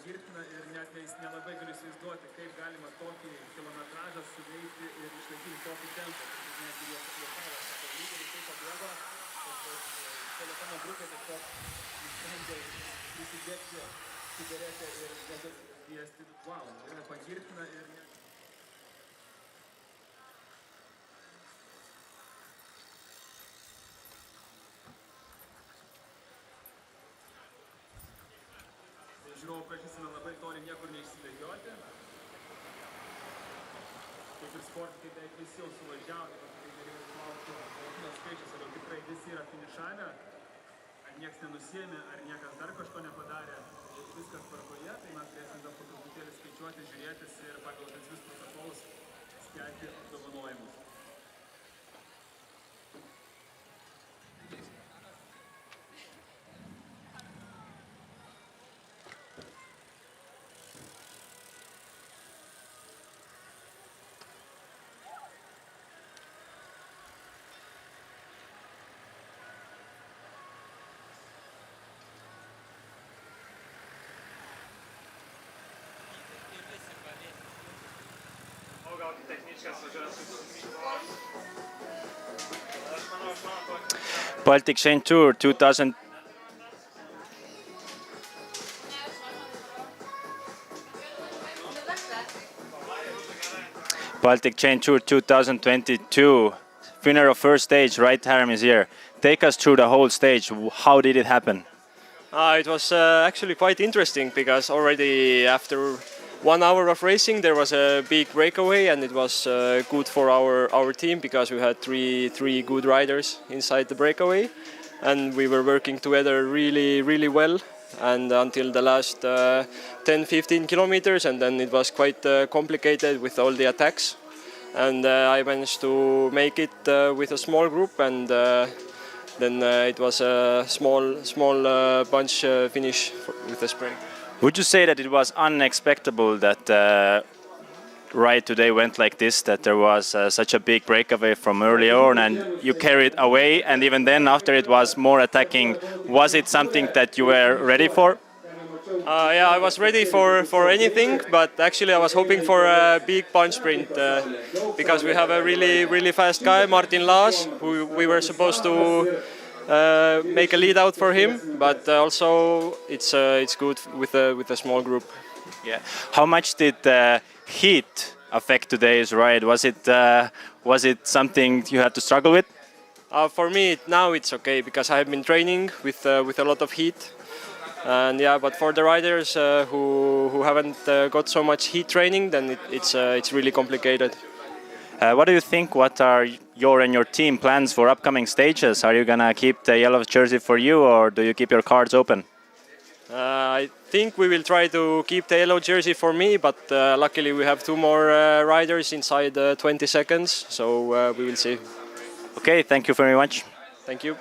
pagirtina ir net nelabai galiu įsivaizduoti, kaip galima tokį kilometražą suveikti ir išlaikyti tokį tempą. Netgi juokavo, sako, lyderiai taip pabėgo, telefono grupė tiesiog nusprendė prisidėti cigaretę ir kviesti. Wow, yra pagirtina ir net. Žiūrovų prašysime labai toli niekur neišsibėgioti. Kaip ir sportininkai beveik visi jau suvažiavo, tai galėjau laukti galutinio skaičius, ar jau tikrai visi yra finišavę, ar nieks nenusėmė, ar niekas dar kažko nepadarė. Jeigu viskas tvarkoje, tai mes galėsim dar po truputėlį skaičiuoti, žiūrėtis ir pagal visus protokolus skelbti apdovanojimus. Baltic Chain Tour 2000. Baltic Chain Tour 2022. Winner of first stage, right arm is here. Take us through the whole stage. How did it happen? It was actually quite interesting because already after 1 hour of racing there was a big breakaway, and it was good for our team because we had three good riders inside the breakaway, and we were working together really well, and until the last 10-15 kilometers, and then it was quite complicated with all the attacks, and I managed to make it with a small group, and then it was a small bunch finish with a sprint. Would you say that it was unexpected that ride today went like this, that there was such a big breakaway from early on and you carried away, and even then after it was more attacking? Was it something that you were ready for? Yeah, I was ready for anything, but actually I was hoping for a big punch sprint because we have a really fast guy, Martin Laas, who we were supposed to make a lead out for him, but also it's good with a small group. Yeah. How much did heat affect today's ride? Was it something you had to struggle with? For me now it's okay because I have been training with a lot of heat, and yeah, but for the riders who haven't got so much heat training, then it's really complicated. What do you think? What are your and your team plans for upcoming stages? Are you gonna keep the yellow jersey for you, or do you keep your cards open? I think we will try to keep the yellow jersey for me, but luckily we have 2 more riders inside 20 seconds, so we will see. Okay, thank you very much. Thank you.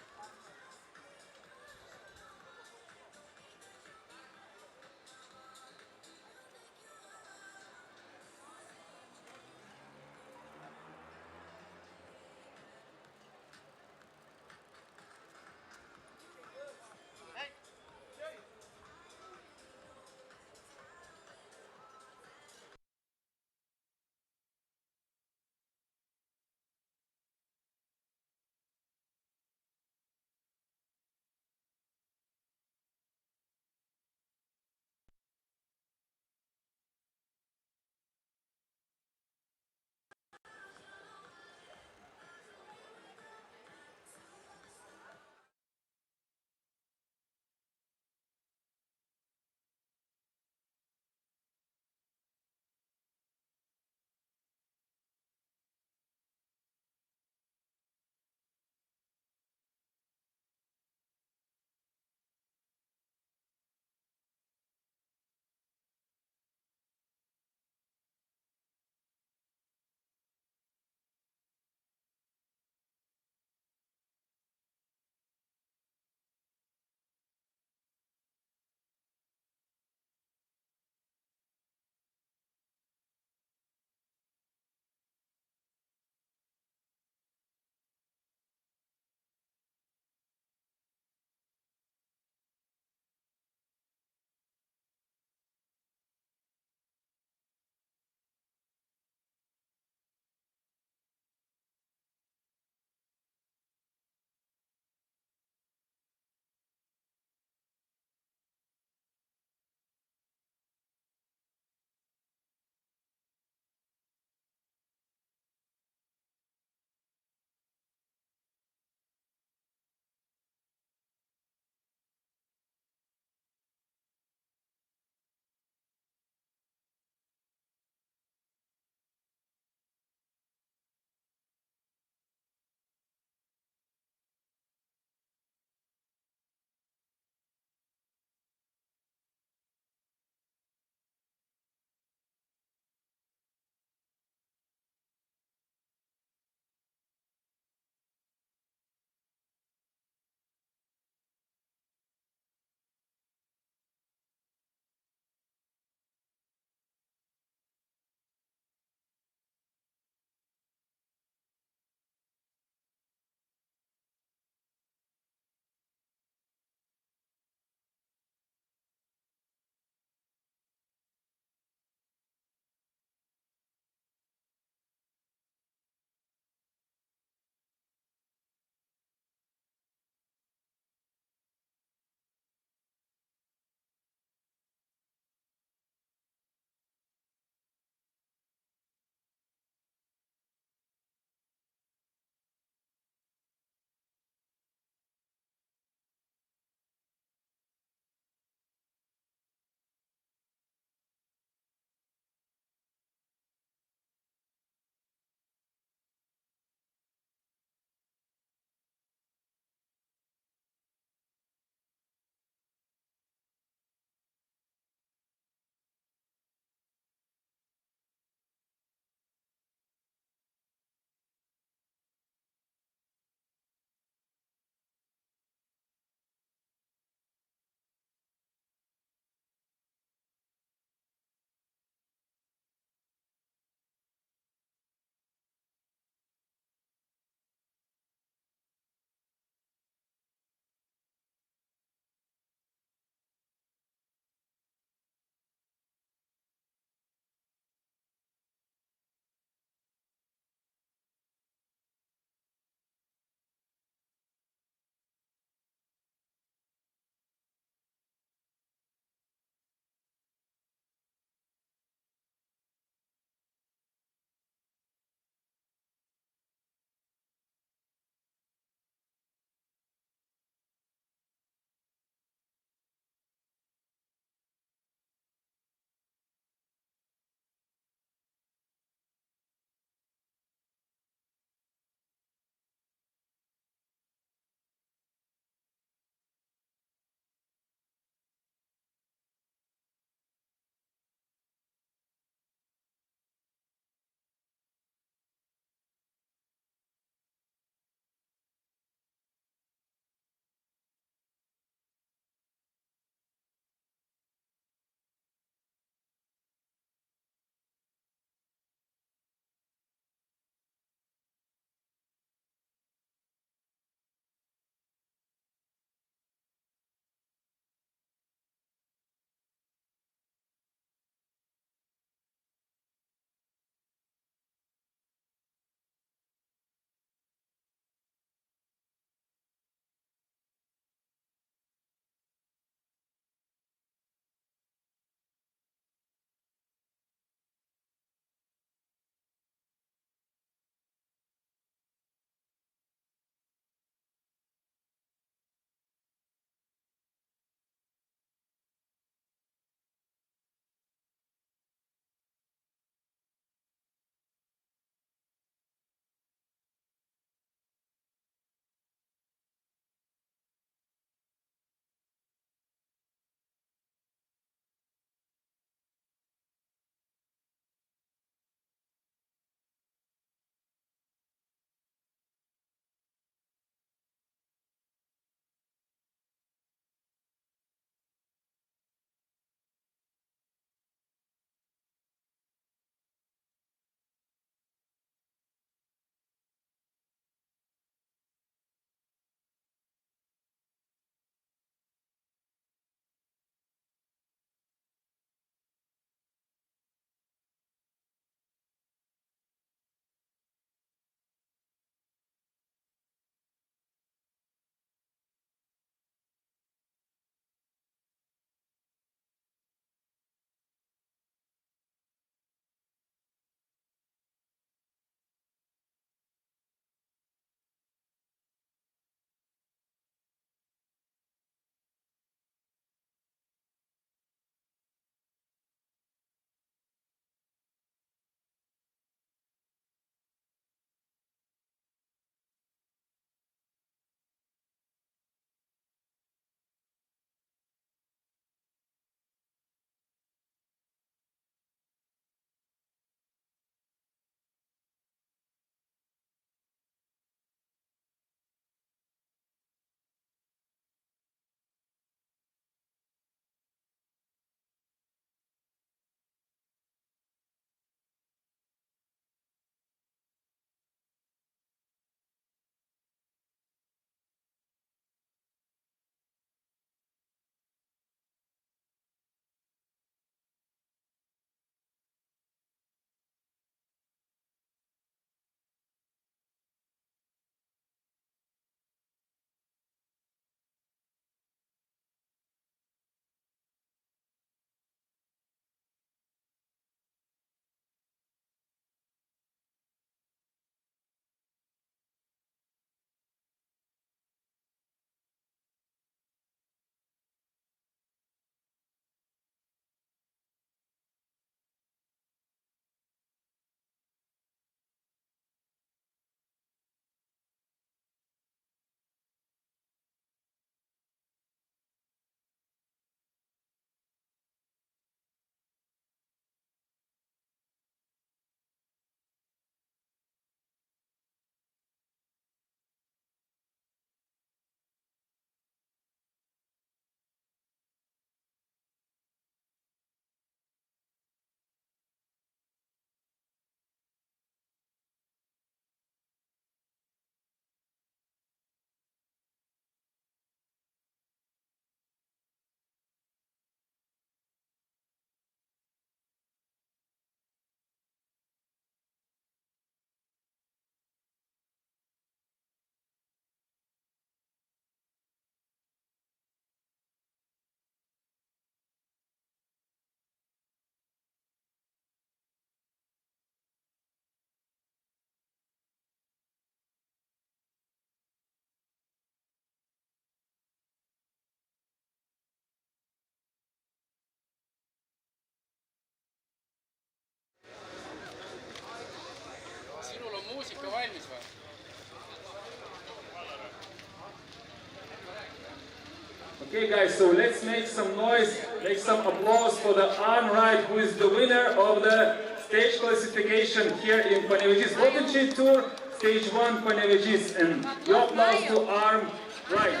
Okay guys, so let's make some noise, make some applause for the arm ride, who is the winner of the stage classification here in Panevežys World Chain Tour, stage 1 Panevežys, and your applause to arm ride.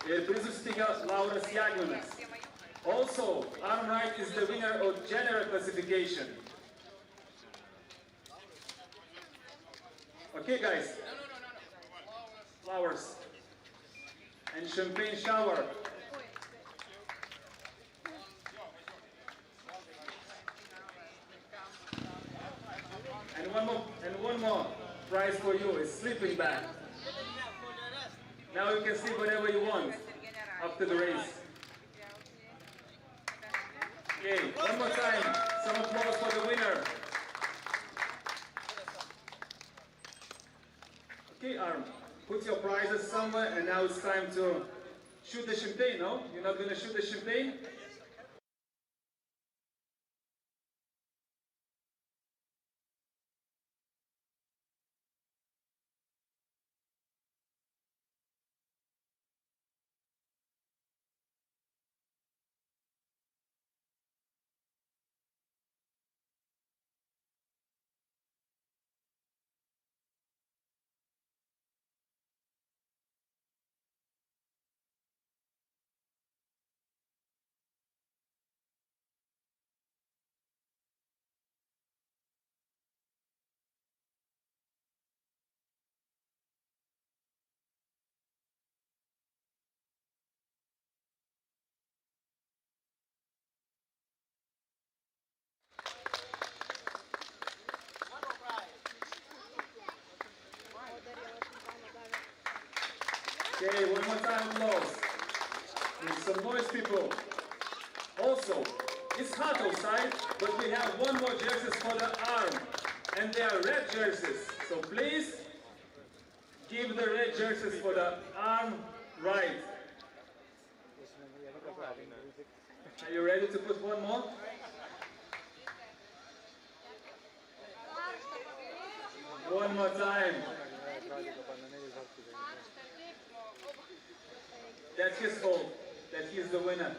Ir prizus teikia Lauras Jagmanas. Also, arm ride is the winner of general classification. Okay guys, flowers and champagne shower. And one more prize for you is sleeping bag. Now you can sleep whenever you want after the race. Okay, one more time, some applause for the winner. Okay, Arm, put your prizes somewhere, and now it's time to shoot the champagne, no? You're not gonna shoot the champagne? Okay, one more time applause. Make some noise, people. Also, it's hot outside, but we have one more jerseys for the arm. And they are red jerseys. So please, give the red jerseys for the arm right. Are you ready to put one more? One more time. That's his fault, that he's the winner.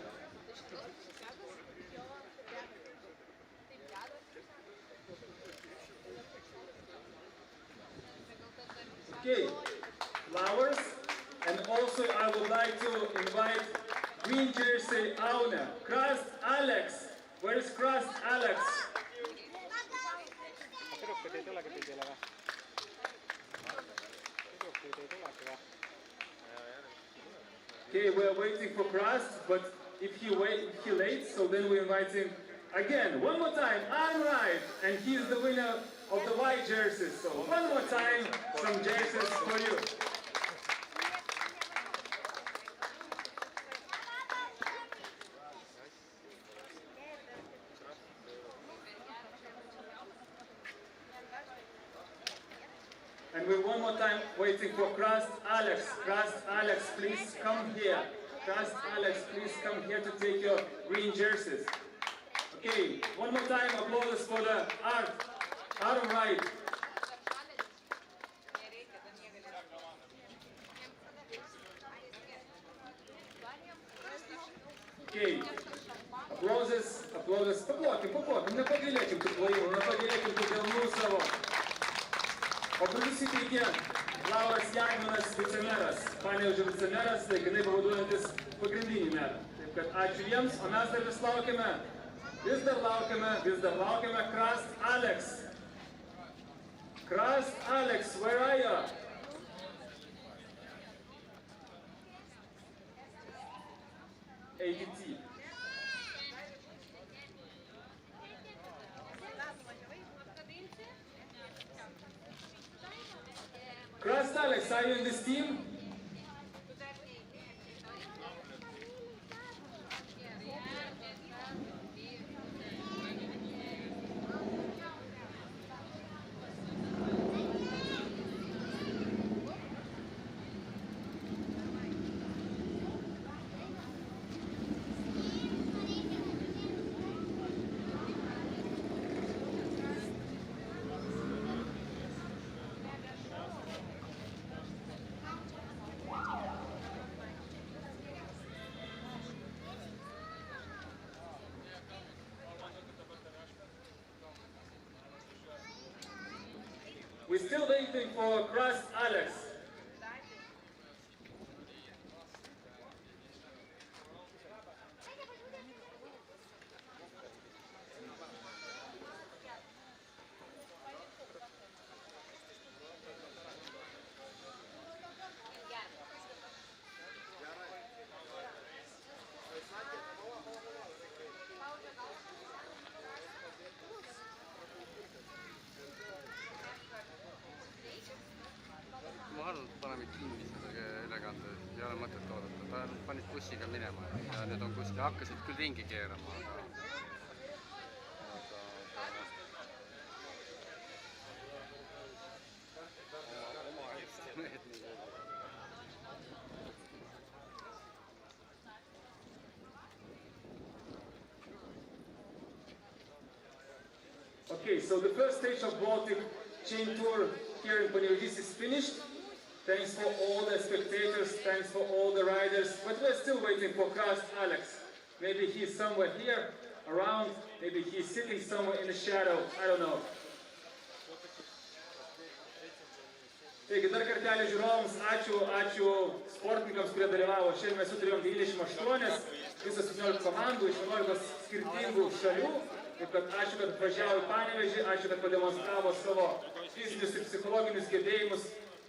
Okay, flowers, and also I would like to invite green jersey owner, Crust Alex. Where is Crust Alex? Okay, we're waiting for Crust, but if he late, so then we invite him again. One more time, I'm right, and he's the winner of the white jerseys. So one more time, some jerseys for you. And we're one more time waiting for Crust Alex. Crust Alex, please come here. Crust Alex, please come here to take your green jerseys. Okay, one more time, applause for the arm right. Okay, applauses, paplokim, nepagailėkim tų plojimų, nepagailėkim tų delnų savo. O prisiteikė Lauras Jagmanas, vicemeras, Panevežio vicemeras, laikinai pavaduojantis pagrindinį merą. Taip kad ačiū jiems, o mes dar vis laukiame Crust Alex. Crust Alex, where are you? ADT. Crust Alex, are you in this team? We're still waiting for Crust Alex. Ma arvan, et paneme kinni selle ülekande, ei ole mõtet oodata. Ta panid bussiga minema ja nüüd on kuskil, hakkasid küll ringi keerama, aga oma hästi mehed nii. Okay, so the first stage of Baltic chain tour here in Panevežys is finished. Thanks for all the spectators, thanks for all the riders, but we're still waiting for Crust Alex. Maybe he's somewhere here, around, maybe he's sitting somewhere in the shadow, I don't know. Taigi, dar kartelį žiūrovams, ačiū sportininkams, kurie dalyvavo. Šiandien mes turėjom 28, visos 17 komandų iš 11 skirtingų šalių. Taip kad ačiū, kad atvažiavo į Panevežį, ačiū, kad pademonstravo savo fizinius ir psichologinius gebėjimus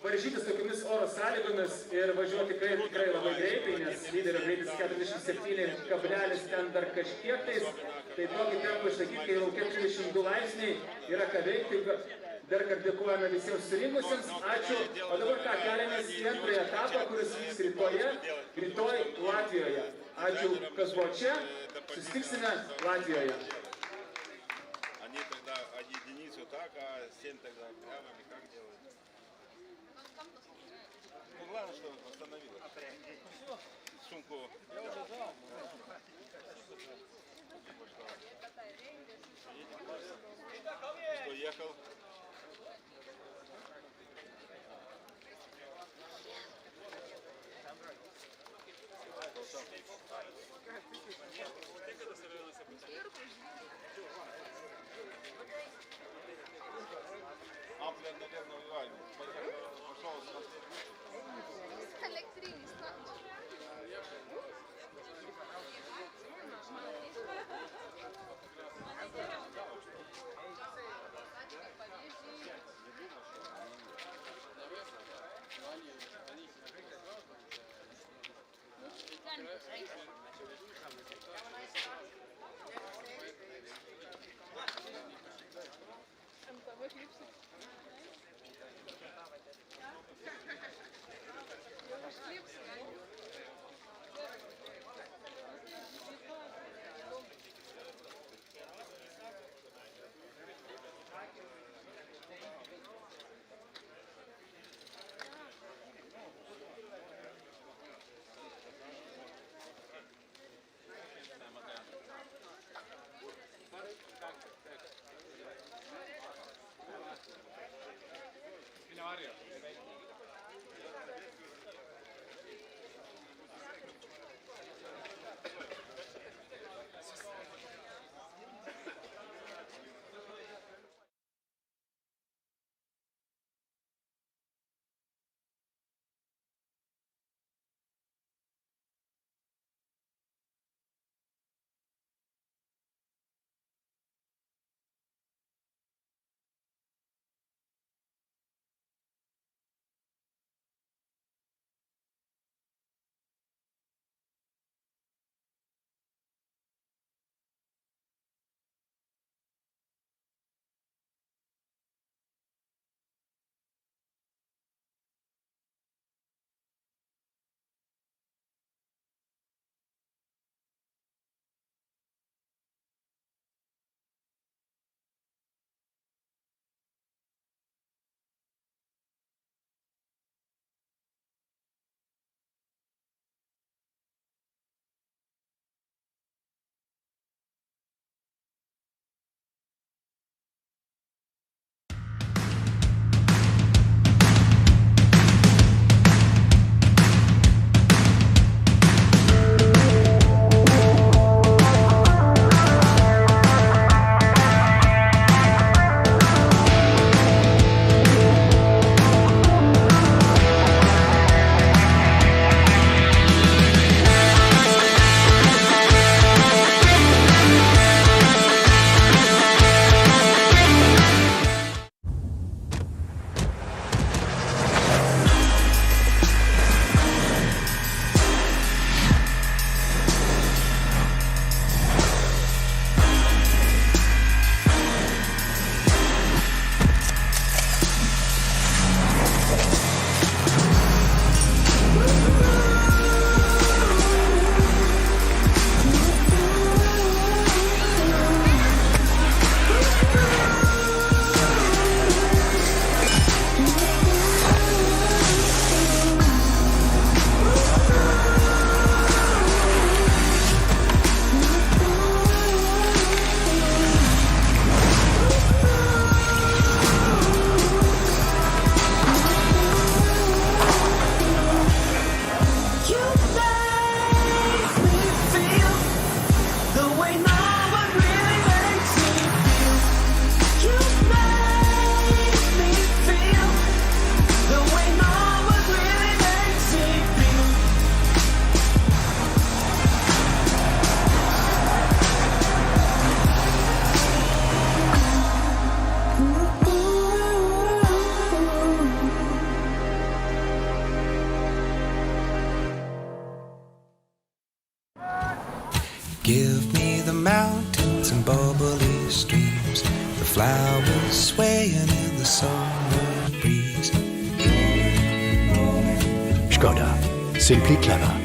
varžytis tokiamis oro sąlygomis ir važiuoti tikrai labai greitai, nes lyderio greitis 47 kablelis ten dar kažkiek tais. Tai tokį tempą išlaikyti, kai laukia 32 laipsniai, yra ką veikti. Dar kartą dėkojame visiems surinkusiems. Ačiū. O dabar ką, keliamės į antrąjį etapą, kuris vyks rytoj Latvijoje. Ačiū, kas buvo čia. Susitiksime Latvijoje. Они тогда единицу так, а 7 тогда прямо или как делают? Ну главное, что остановилось. Сумку. Я уже взял. Что ехал? Амплер, наверное, вывали. Пошел смотреть. Электрический станок. Give me the mountains and bubbly streams, the flowers swaying in the summer breeze. Skoda. Simply clever.